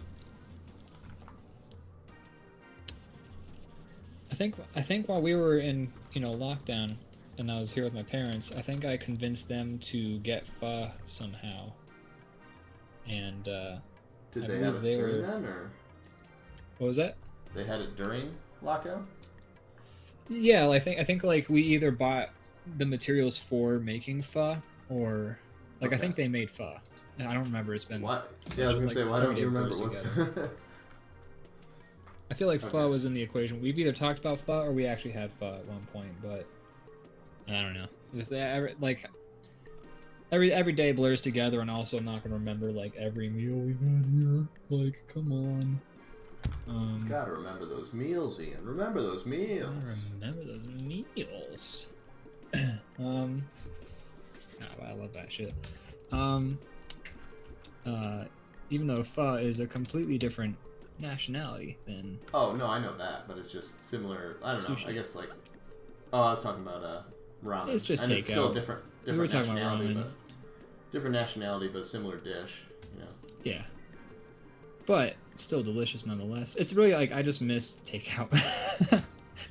I think while we were in lockdown and I was here with my parents, I think I convinced them to get pho somehow. And did they have it during then, or what was that? They had it during lockdown? Yeah, I think like we either bought the materials for making pho, or like I think they made pho. I don't remember. It's been what? Yeah, I was gonna say, why don't you remember what's? I feel like pho was in the equation. We've either talked about pho or we actually had pho at one point, but I don't know. It's, every day blurs together, and also I'm not gonna remember like every meal we've had here. Like, come on. Gotta remember those meals, Ian. Remember those meals. Remember those meals. I love that shit. Even though pho is a completely different nationality than. Oh no, I know that, but it's just similar. I don't know. I guess like. Oh, I was talking about ramen. It's just takeout. It's still different we were talking nationality, about ramen. Different nationality, but similar dish. You know. Yeah. But still delicious nonetheless. It's really like I just miss takeout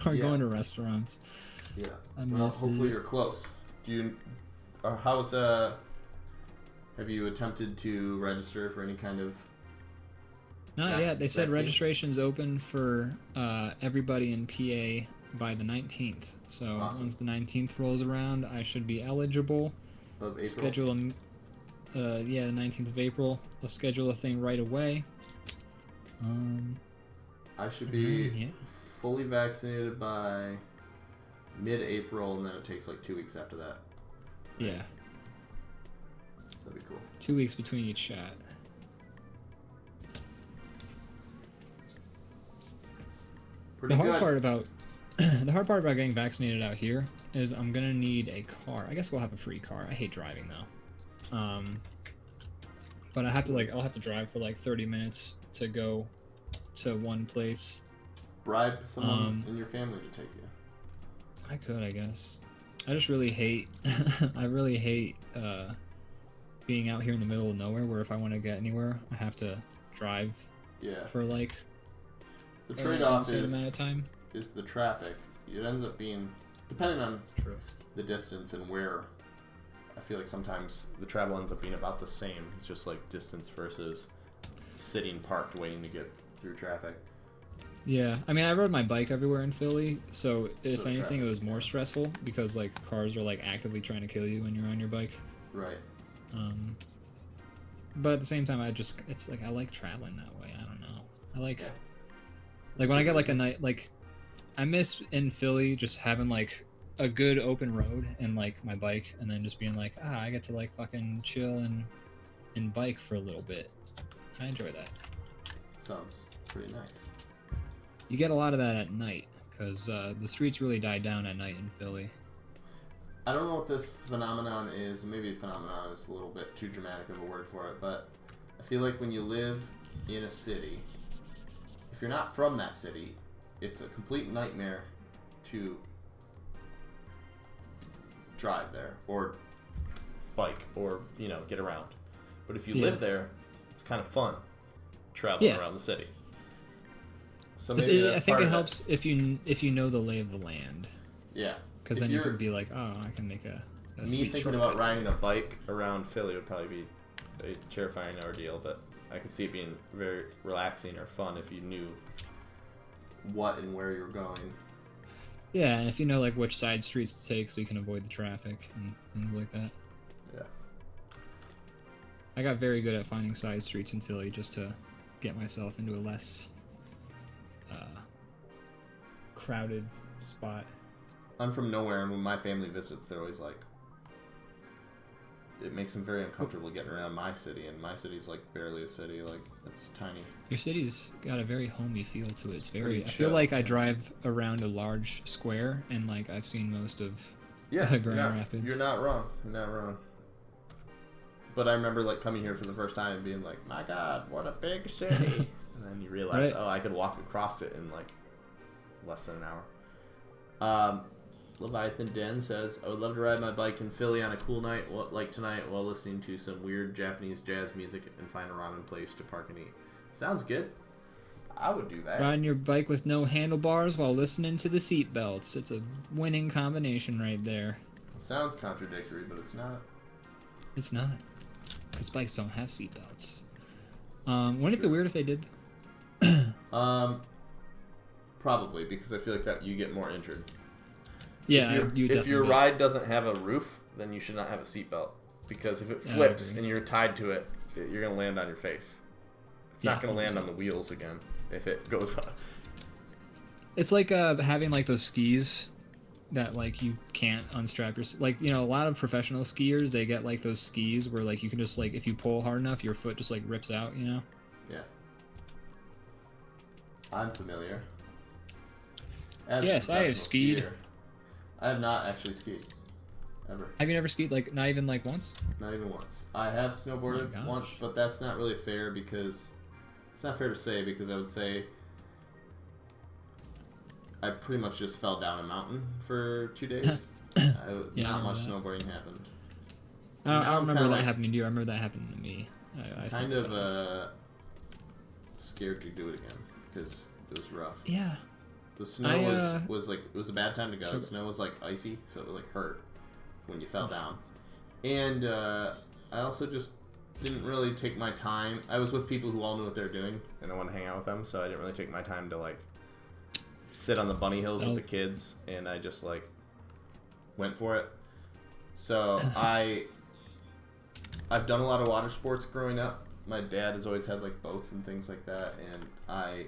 or going to restaurants. Yeah. Well, hopefully you're close. Do you? Or how's have you attempted to register for any kind of? Not yet. They said registration's open for everybody in PA by the 19th. So once the 19th rolls around, I should be eligible. Of April? Schedule the 19th of April. I'll schedule a thing right away. I should be fully vaccinated by mid-April, and then it takes like 2 weeks after that. Yeah. So that'd be cool. 2 weeks between each shot. The hard part about getting vaccinated out here is I'm gonna need a car. I guess we'll have a free car. I hate driving though. But I have to I'll have to drive for like 30 minutes to go to one place. Bribe someone in your family to take you. I could, I guess. I just really hate. I really hate being out here in the middle of nowhere. Where if I want to get anywhere, I have to drive. Yeah. For like. The trade-off amount of time. is the traffic. It ends up being, depending on True. the distance and where. I feel like sometimes the travel ends up being about the same. It's just like distance versus sitting parked waiting to get through traffic. Yeah, I mean, I rode my bike everywhere in Philly, so if So anything, traffic, it was more stressful because like cars are like actively trying to kill you when you're on your bike. Right. But at the same time, it's like I like traveling that way. I don't know. I like, Yeah. like when I get like a night, like I miss in Philly just having like a good open road and like my bike, and then just being like, I get to like fucking chill and bike for a little bit. I enjoy that. Sounds pretty nice. You get a lot of that at night, because the streets really die down at night in Philly. I don't know what this phenomenon is. Maybe phenomenon is a little bit too dramatic of a word for it, but I feel like when you live in a city, if you're not from that city, it's a complete nightmare to drive there or bike or, get around. But if you live there, it's kind of fun traveling around the city. So maybe that's I think part it of helps if you know the lay of the land. Yeah. Because then you could be like, I can make a me sweet thinking about riding a bike around Philly would probably be a terrifying ordeal, but I could see it being very relaxing or fun if you knew what and where you're going. Yeah, and if you know like which side streets to take so you can avoid the traffic and things like that. Yeah. I got very good at finding side streets in Philly just to get myself into a less crowded spot. I'm from nowhere, and when my family visits, they're always like, it makes them very uncomfortable getting around my city, and my city's like barely a city, like it's tiny. Your city's got a very homey feel to it. It's very I feel chill. like I drive around a large square and like I've seen most of Grand Rapids. You're not wrong. You're not wrong. But I remember like coming here for the first time and being like, my God, what a big city. And then you realize, I could walk across it in like less than an hour. Leviathan Den says, I would love to ride my bike in Philly on a cool night like tonight while listening to some weird Japanese jazz music and find a ramen place to park and eat. Sounds good. I would do that. Riding your bike with no handlebars while listening to the seat belts. It's a winning combination right there. It sounds contradictory, but it's not. It's not. Because bikes don't have seat belts. Wouldn't it be weird if they did? Probably, because I feel like that you get more injured. Yeah, if your ride doesn't have a roof, then you should not have a seatbelt. Because if it flips and you're tied to it, you're going to land on your face. It's not going to land on the wheels again if it goes up. It's like having like those skis that like you can't unstrap your like a lot of professional skiers, they get like those skis where like you can just like if you pull hard enough your foot just like rips out. Yeah. I'm familiar. Yes, I have skied. Skier, I have not actually skied. Ever. Have you never skied like not even like once? Not even once. I have snowboarded once, but that's not really fair because it's not fair to say because I would say I pretty much just fell down a mountain for 2 days. Not much snowboarding happened. I don't remember that happening to you. I remember that happening to me. I kind of scared to do it again because it was rough. Yeah. The snow was like, it was a bad time to go. The snow was like icy, so it was like hurt when you fell down. And I also just didn't really take my time. I was with people who all knew what they were doing, and I wanted to hang out with them, so I didn't really take my time to like sit on the bunny hills with the kids, and I just like went for it. So I've done a lot of water sports growing up. My dad has always had like boats and things like that, and I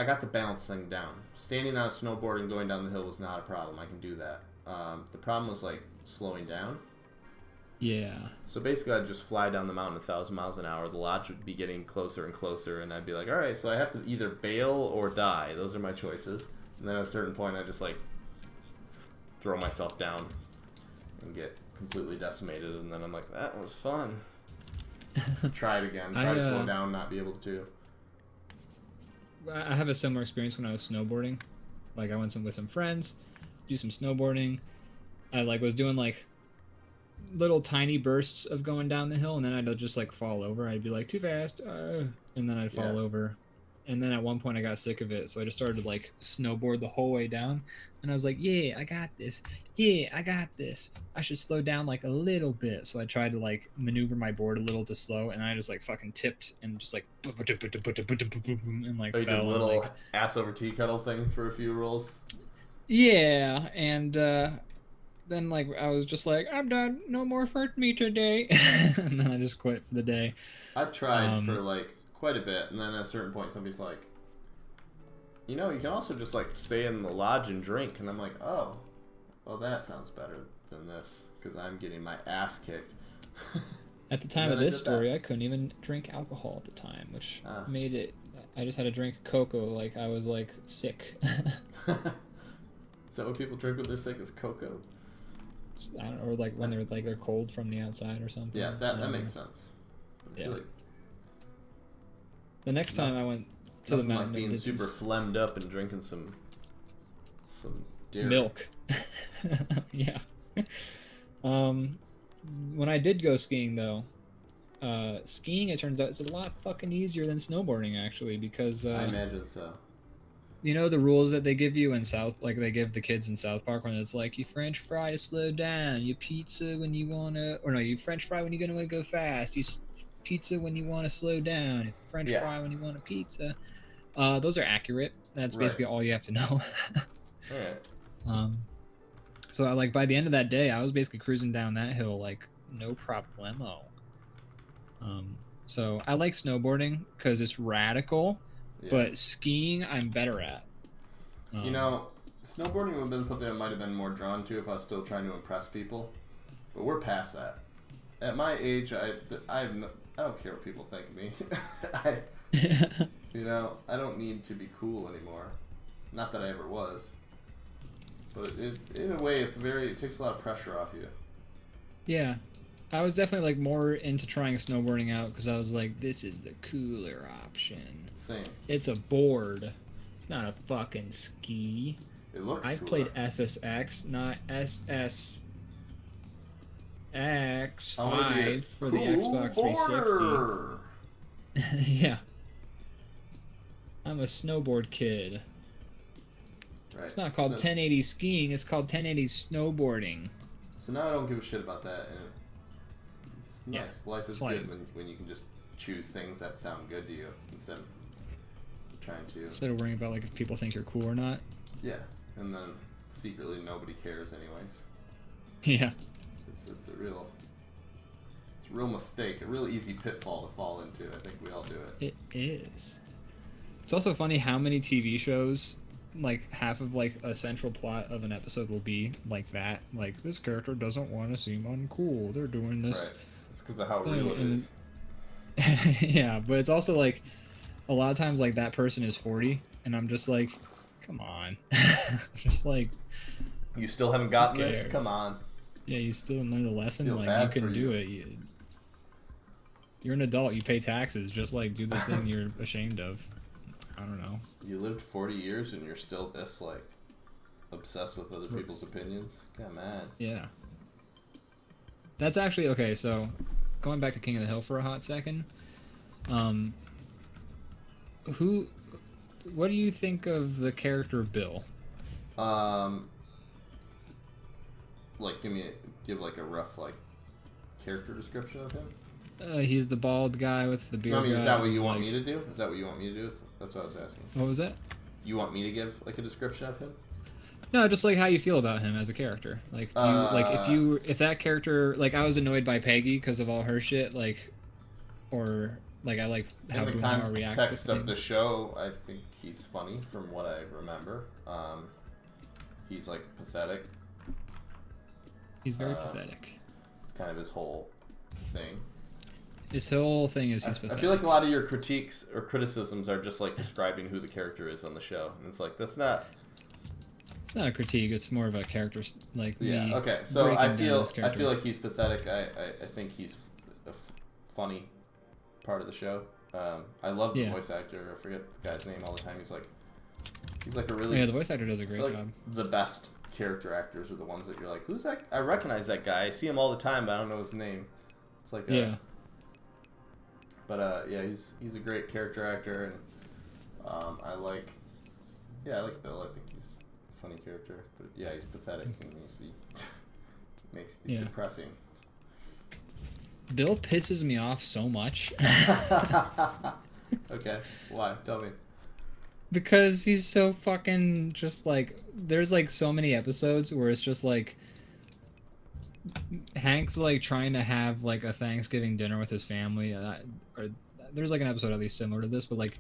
got the balance thing down. Standing on a snowboard and going down the hill was not a problem. I can do that. The problem was like slowing down. Yeah. So basically, I'd just fly down the mountain 1,000 miles an hour. The lodge would be getting closer and closer, and I'd be like, all right, so I have to either bail or die. Those are my choices. And then at a certain point, I just like throw myself down and get completely decimated. And then I'm like, that was fun. Try it again. Try to slow down, not be able to. I have a similar experience when I was snowboarding. Like I went with some friends, do some snowboarding. I like was doing like little tiny bursts of going down the hill, and then I'd just like fall over. I'd be like too fast, and then I'd fall over. And then at one point I got sick of it, so I just started to like snowboard the whole way down. And I was like, yeah, I got this. Yeah, I got this. I should slow down like a little bit. So I tried to like maneuver my board a little to slow, and I just like fucking tipped and just like and like you fell. did a little like, ass over tea kettle thing for a few rolls. Yeah, and then like I was just like, I'm done. No more for me today. And then I just quit for the day. I tried for like quite a bit, and then at a certain point somebody's like, you know, you can also just like stay in the lodge and drink. And I'm like, oh, well, that sounds better than this, because I'm getting my ass kicked. At the time of this story, I couldn't even drink alcohol at the time, which made it, I just had to drink cocoa like I was like sick. Is that what people drink when they're sick, is cocoa? I don't know, or like when they're cold from the outside or something. Yeah, that makes sense. Yeah. Like the next time I went to the mountain, like being super phlegmed up and drinking some dairy. Milk. Yeah. When I did go skiing though, skiing, it turns out, it's a lot fucking easier than snowboarding actually, because I imagine so. You know the rules that they give you in they give the kids in South Park, when it's like, you French fry to slow down, you pizza when you wanna, or no, you French fry when you're gonna go fast, you pizza when you wanna slow down, French fry when you want a pizza. Those are accurate. That's basically all you have to know. Alright. So I, like, by the end of that day, I was basically cruising down that hill like no problemo. So I like snowboarding because it's radical. Yeah. But skiing, I'm better at. You know, snowboarding would have been something I might have been more drawn to if I was still trying to impress people. But we're past that. At my age, I don't care what people think of me. You know, I don't need to be cool anymore. Not that I ever was. But in a way, it takes a lot of pressure off you. Yeah. I was definitely like more into trying snowboarding out because I was like, this is the cooler option. Same. It's a board. It's not a fucking ski. It looks I've played SSX, not SSX5 for the Xbox 360. Yeah. I'm a snowboard kid. Right. It's not called 1080 skiing, it's called 1080 snowboarding. So now I don't give a shit about that. And it's nice. Life is good when you can just choose things that sound good to you instead of trying to... Instead of worrying about like if people think you're cool or not. Yeah, and then secretly nobody cares anyways. Yeah. It's a real mistake, a real easy pitfall to fall into. I think we all do it. It is. It's also funny how many TV shows, like half of like a central plot of an episode will be like that. Like, this character doesn't want to seem uncool. They're doing this. Right. It's because of how real it is. Yeah, but it's also like a lot of times like that person is 40 and I'm just like, come on. Just like, you still haven't gotten this? Come on. Yeah, you still learn the lesson. Like, you can do it. You're an adult. You pay taxes. Just like do the thing you're ashamed of. I don't know. You lived 40 years and you're still this like obsessed with other people's opinions? Come on. Yeah. That's actually okay. So, going back to King of the Hill for a hot second, what do you think of the character Bill? Like give like a rough like character description of him. He's the bald guy with the beard. No, I mean, is that what you want me to do? Is that what you want me to do? That's what I was asking. What was that? You want me to give like a description of him? No, just like how you feel about him as a character. Like, do you, like if that character, like, I was annoyed by Peggy because of all her shit, like, or like I like how Bruno reacts to things. In the context of the show, I think he's funny from what I remember. He's like pathetic. He's very pathetic. It's kind of his whole thing. His whole thing is he's pathetic. I feel like a lot of your critiques or criticisms are just like describing who the character is on the show, and it's like that's not. It's not a critique. It's more of a character, like yeah. Okay, so I feel like he's pathetic. I think he's a funny part of the show. I love the voice actor. I forget the guy's name all the time. He's like a really the voice actor does a great job. The best character actors are the ones that you're like, who's that? I recognize that guy. I see him all the time, but I don't know his name. It's like yeah. But yeah, he's a great character actor, and I like Bill. I think he's a funny character, but yeah, he's pathetic, and you see, makes it depressing. Bill pisses me off so much. Okay, why? Tell me. Because he's so fucking just like, there's like so many episodes where it's just like Hank's like trying to have like a Thanksgiving dinner with his family, or there's like an episode at least similar to this, but like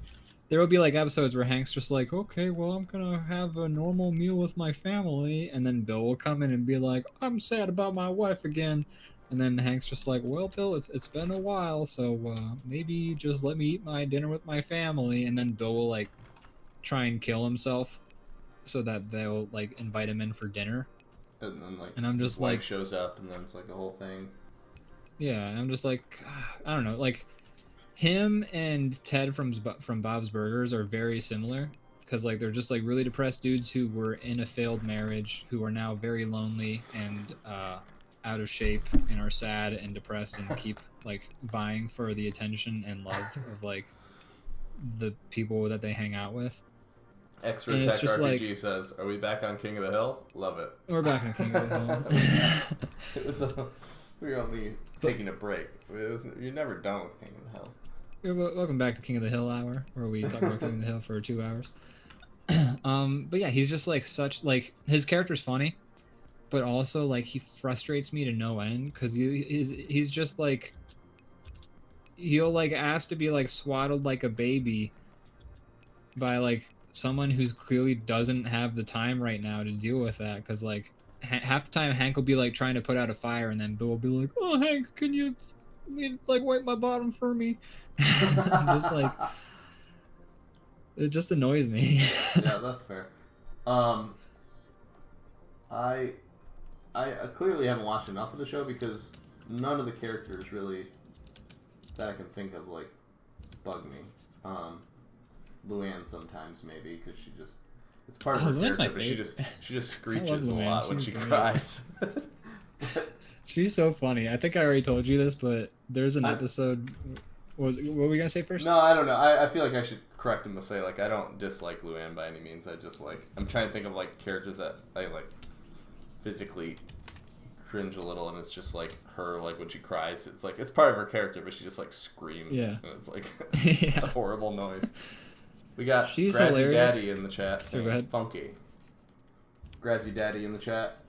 there will be like episodes where Hank's just like, okay, well, I'm gonna have a normal meal with my family, and then Bill will come in and be like, I'm sad about my wife again. And then Hank's just like, well, Bill, it's been a while, so maybe just let me eat my dinner with my family. And then Bill will like try and kill himself so that they'll like invite him in for dinner. And then like, and I'm just his like, wife shows up, and then it's like a whole thing. Yeah, and I'm just like, I don't know, like him and Ted from Bob's Burgers are very similar, because like they're just like really depressed dudes who were in a failed marriage, who are now very lonely and out of shape, and are sad and depressed, and keep like vying for the attention and love of like the people that they hang out with. Extra Tech RPG like, says, "Are we back on King of the Hill? Love it." We're back on King of the Hill. We were only taking a break. You're never done with King of the Hill. Welcome back to King of the Hill Hour, where we talk about King of the Hill for 2 hours. But yeah, he's just like such like, his character's funny, but also like he frustrates me to no end, because he's just like, he'll like ask to be like swaddled like a baby by like someone who's clearly doesn't have the time right now to deal with that, because like half the time Hank will be like trying to put out a fire, and then Bill will be like, oh, Hank, can you like wipe my bottom for me? Just like, it just annoys me. Yeah, that's fair. I clearly haven't watched enough of the show, because none of the characters really that I can think of like bug me. Luann sometimes maybe, because she just, it's part of her character, but she just screeches a lot when she cries. She's so funny. I think I already told you this, but there's an episode. What were we gonna say first? No, I don't know. I feel like I should correct him to say, like, I don't dislike Luann by any means. I just like, I'm trying to think of like characters that I like physically cringe a little, and it's just like her, like when she cries, it's like it's part of her character, but she just like screams, and it's like a horrible noise. We got She's Grassy hilarious. Daddy in the chat. So go ahead. Funky. Grassy Daddy in the chat.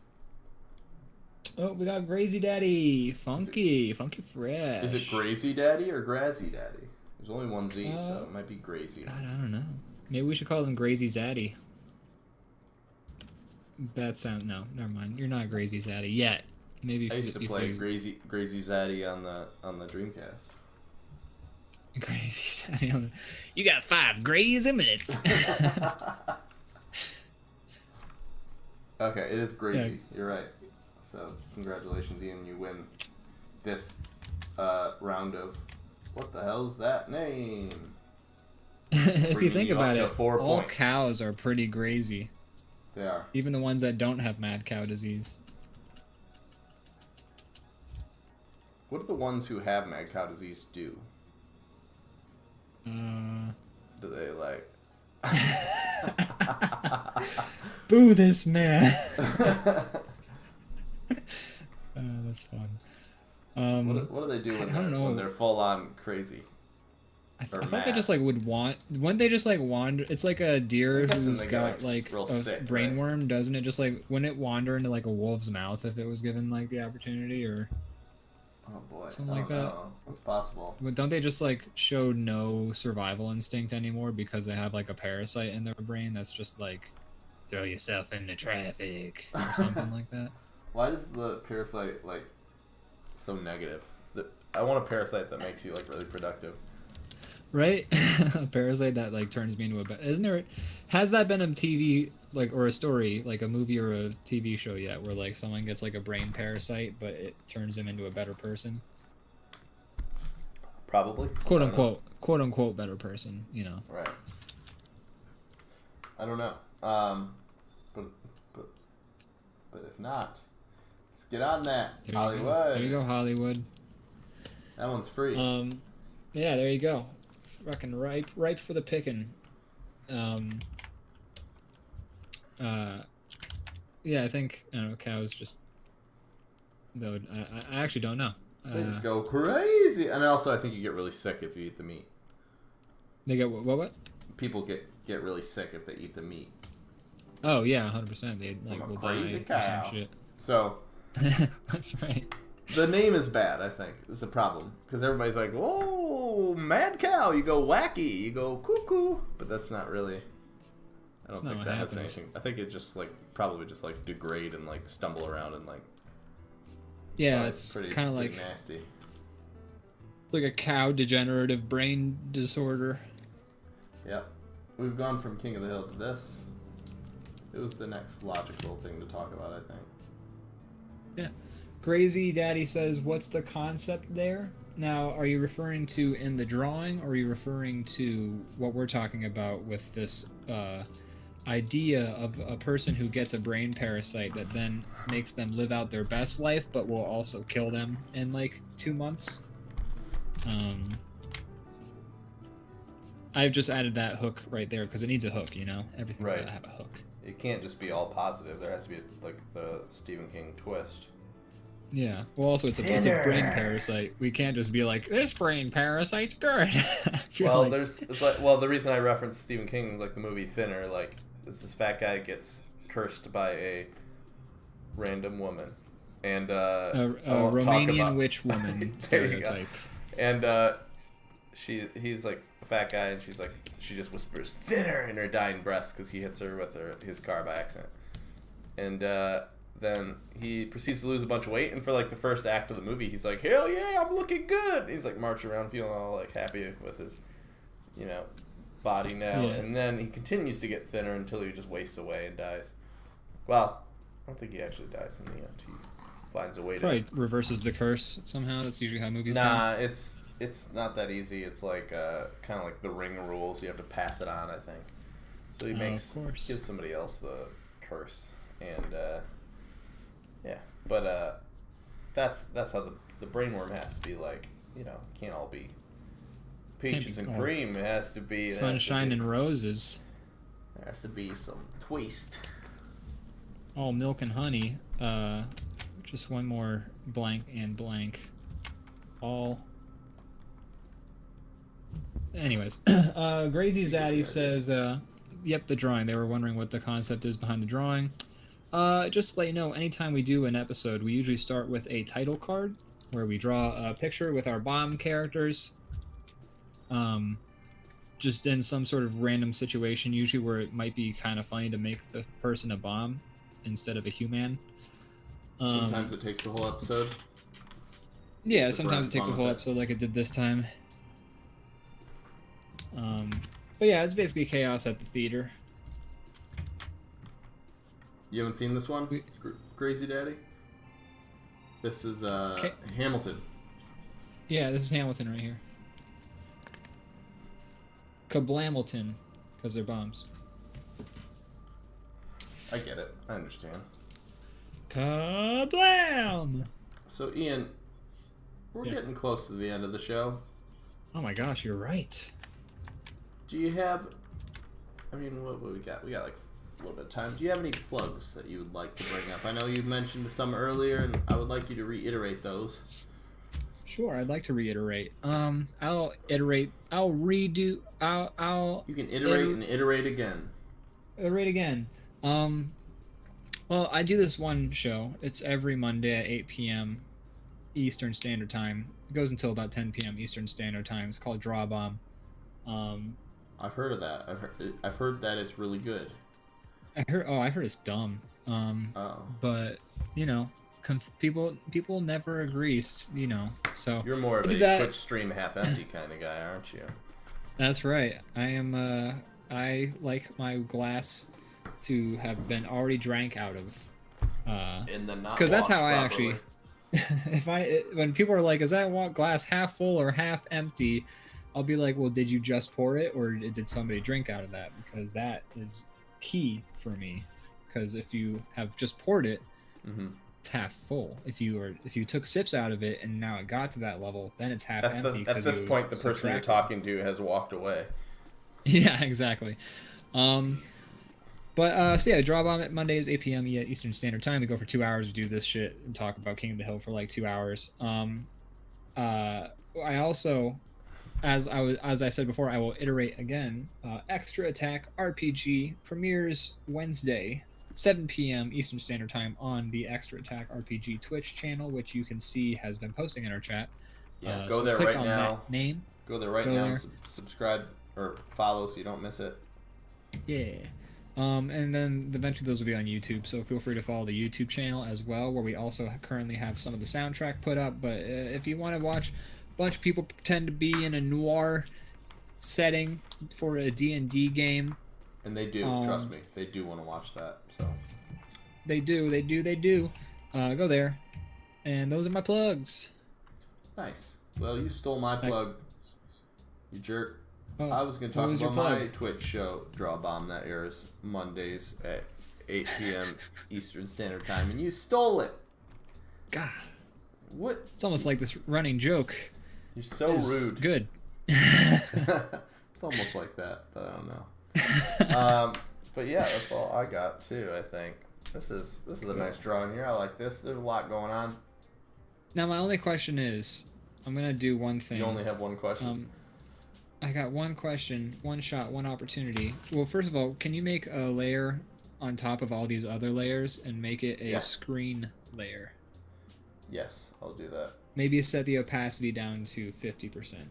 Oh, we got Grazy Daddy. Funky fresh. Is it Grazy Daddy or Grassy Daddy? There's only one Z, so it might be Grazy. God, I don't know. Maybe we should call him Grazy Zaddy. No, never mind. You're not Grazy Zaddy yet. Maybe I used to play Grazy Zaddy on the Dreamcast. Grazy Zaddy. You got 5 crazy minutes. Okay, it is Grazy. Yeah. You're right. So congratulations, Ian. You win this round of what the hell's that name? If you think about it, all points. Cows are pretty grazy. They are. Even the ones that don't have mad cow disease. What do the ones who have mad cow disease do? Do they like... Boo this man! That's fun. What do they do when they're full on crazy? I thought they just like wouldn't they just like wander? It's like a deer who's got like a brainworm, right? Doesn't it just like, wouldn't it wander into like a wolf's mouth if it was given like the opportunity, or oh boy, something like that? What's possible? But don't they just like show no survival instinct anymore because they have like a parasite in their brain that's just like, throw yourself into traffic or something like that? Why does the parasite like so negative? I want a parasite that makes you like really productive. Right? A parasite that like turns me into a isn't there, has that been a TV like, or a story, like a movie or a TV show yet, where like someone gets like a brain parasite but it turns them into a better person? Probably. Quote unquote better person, you know. Right. I don't know. But But if not, let's get on that. There Hollywood. There you go, Hollywood. That one's free. Yeah, there you go. Fucking ripe for the picking. Yeah, I think cows just. Though I actually don't know. They just go crazy, and also I think you get really sick if you eat the meat. They get what? People get really sick if they eat the meat. Oh yeah, 100%. They will crazy die cow. or some shit. So. That's right. The name is bad, I think, is the problem. Because everybody's like, whoa, mad cow. You go wacky. You go cuckoo. But that's not really... I don't think that has anything. I think it just, probably just, degrade and, stumble around and, Yeah, it's kind of like... nasty. Like a cow degenerative brain disorder. Yep. We've gone from King of the Hill to this. It was the next logical thing to talk about, I think. Yeah. Crazy Daddy says, what's the concept there? Now, are you referring to in the drawing, or are you referring to what we're talking about with this idea of a person who gets a brain parasite that then makes them live out their best life, but will also kill them in 2 months? I've just added that hook right there because it needs a hook, Everything's right. gotta have a hook. It can't just be all positive. There has to be, the Stephen King twist. Yeah. Well, also, it's a brain parasite. We can't just be like, this brain parasite's good. Well, the reason I referenced Stephen King, the movie Thinner, this fat guy gets cursed by a random woman. And, a Romanian witch woman stereotype. And, he's a fat guy, and she just whispers thinner in her dying breath because he hits her with his car by accident. And, then he proceeds to lose a bunch of weight, and for the first act of the movie, he's like, hell yeah, I'm looking good. He's marching around feeling all happy with his, body now. Yeah. And then he continues to get thinner until he just wastes away and dies. Well, I don't think he actually dies in the end. He finds a way to... Probably reverses the curse somehow. That's usually how movies go. It's not that easy. It's kind of like the Ring rules. You have to pass it on, I think. So he gives somebody else the curse. And, yeah, but that's how the brainworm has to be can't all be peaches and cream. It has to be sunshine and roses. There has to be some twist. All milk and honey. Just one more blank and blank. All. Anyways, Grazy Zaddy says, "Yep, the drawing. They were wondering what the concept is behind the drawing." Just to let you know, anytime we do an episode, we usually start with a title card where we draw a picture with our bomb characters. Just in some sort of random situation, usually where it might be kind of funny to make the person a bomb instead of a human. Sometimes it takes the whole episode. Yeah, sometimes it takes a whole episode like it did this time. But yeah, it's basically chaos at the theater. You haven't seen this one, Crazy Daddy? This is Hamilton. Yeah, this is Hamilton right here. Kablamilton, because they're bombs. I get it. I understand. Kablam! So, Ian, we're getting close to the end of the show. Oh my gosh, you're right. Do you have... I mean, what we got? We got a little bit of time. Do you have any plugs that you would like to bring up? I know you mentioned some earlier, and I would like you to reiterate those. Sure, I'd like to reiterate. I'll iterate. I'll redo. I'll. You can iterate and iterate again. Iterate again. Well, I do this one show. It's every Monday at 8 p.m. Eastern Standard Time. It goes until about 10 p.m. Eastern Standard Time. It's called DrawBomb. I've heard of that. I've heard that it's really good. I heard it's dumb. But people never agree. So you're more of a Twitch stream half empty kind of guy, aren't you? That's right. I am. I like my glass to have been already drank out of. In the not. Because that's how I properly. actually. When people are like, "Is that glass half full or half empty?" I'll be like, "Well, did you just pour it, or did somebody drink out of that?" Because that is key for me. Because if you have just poured it, Mm-hmm. It's half full. If you took sips out of it and now it got to that level, then it's half empty. At this point, the person you're talking to has walked away. Yeah, exactly. So yeah, DrawBomb at Mondays 8 p.m. Eastern Standard Time. We go for 2 hours. We do this shit and talk about King of the Hill for like 2 hours. I also, as I said before, I will iterate again. Extra Attack RPG premieres Wednesday, 7 p.m. Eastern Standard Time on the Extra Attack RPG Twitch channel, which you can see has been posting in our chat. Yeah, go there right now. Name. Go there right now. And subscribe or follow so you don't miss it. Yeah. And then eventually those will be on YouTube, so feel free to follow the YouTube channel as well, where we also currently have some of the soundtrack put up. But if you want to watch a bunch of people pretend to be in a noir setting for a D&D game, and they do, trust me, they do want to watch that. So they do. Go there, and those are my plugs. Nice. Well, you stole my plug, you jerk. Oh, I was going to talk about my Twitch show, DrawBomb, that airs Mondays at 8 p.m. Eastern Standard Time, and you stole it. God. What? It's almost like this running joke. You're so rude. Good. It's almost like that, but I don't know. But yeah, that's all I got too, I think. This is a nice drawing here. I like this. There's a lot going on. Now my only question is, I'm going to do one thing. You only have one question? I got one question, one shot, one opportunity. Well, first of all, can you make a layer on top of all these other layers and make it a screen layer? Yes, I'll do that. Maybe set the opacity down to 50%.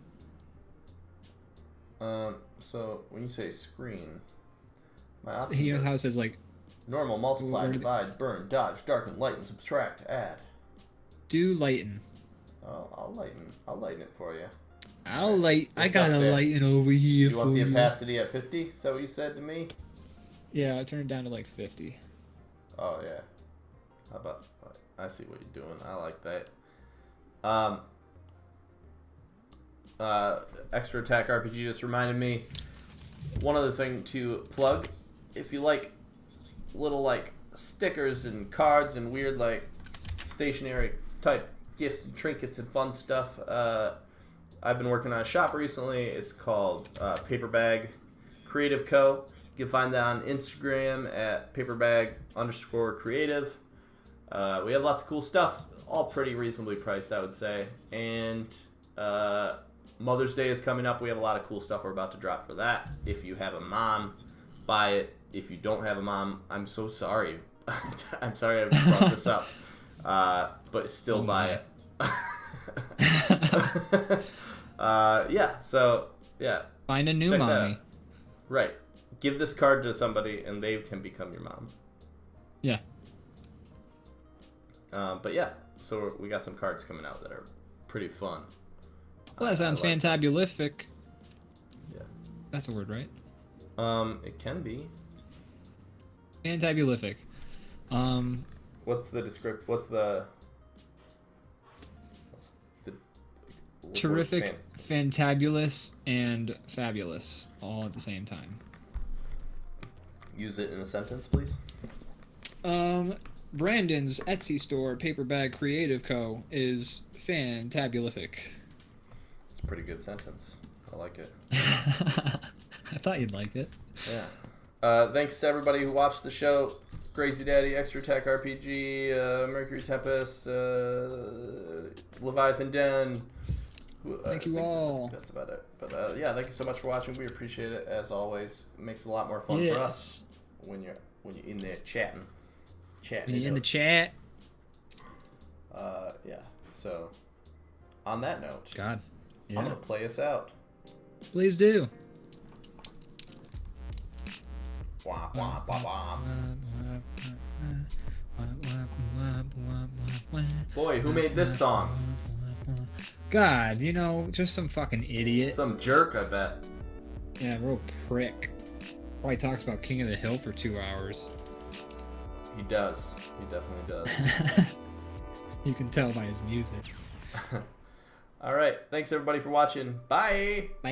So when you say screen, my options you know how it says like normal, multiply, divide, burn, dodge, darken, lighten, subtract, add. Do lighten. I'll lighten it for you. I got a lighten over here. You want the opacity at 50? Is that what you said to me? Yeah, I turned it down to like 50. Oh yeah. How about? I see what you're doing. I like that. Extra Attack RPG just reminded me. One other thing to plug: if you like little like stickers and cards and weird like stationery type gifts and trinkets and fun stuff. I've been working on a shop recently. It's called Paper Bag Creative Co. You can find that on Instagram at paperbag_creative. We have lots of cool stuff, all pretty reasonably priced, I would say. And Mother's Day is coming up. We have a lot of cool stuff we're about to drop for that. If you have a mom, buy it. If you don't have a mom, I'm so sorry. I'm sorry I brought this up. But still buy it. Find a new mommy. Right. Give this card to somebody and they can become your mom. Yeah. But yeah, so we got some cards coming out that are pretty fun. Well, that sounds fantabulific. Yeah. That's a word, right? It can be. Fantabulific. What's the terrific, fantabulous, and fabulous all at the same time. Use it in a sentence, please. Brandon's Etsy store, Paperbag Creative Co., is fantabulific. It's a pretty good sentence. I like it. I thought you'd like it. Yeah. Thanks to everybody who watched the show. Crazy Daddy, Extra Attack RPG, Mercury Tempest, Leviathan Den. Thank you all. That's about it. But yeah, thank you so much for watching. We appreciate it as always. It makes it a lot more fun for us when you're in there chatting. When you're in the chat. Yeah. So on that note, I'm gonna play us out. Please do. Wah, wah, wah, wah. Boy, who made this song? God, just some fucking idiot. Some jerk, I bet. Yeah, real prick. Probably talks about King of the Hill for 2 hours. He does. He definitely does. You can tell by his music. All right. Thanks, everybody, for watching. Bye. Bye.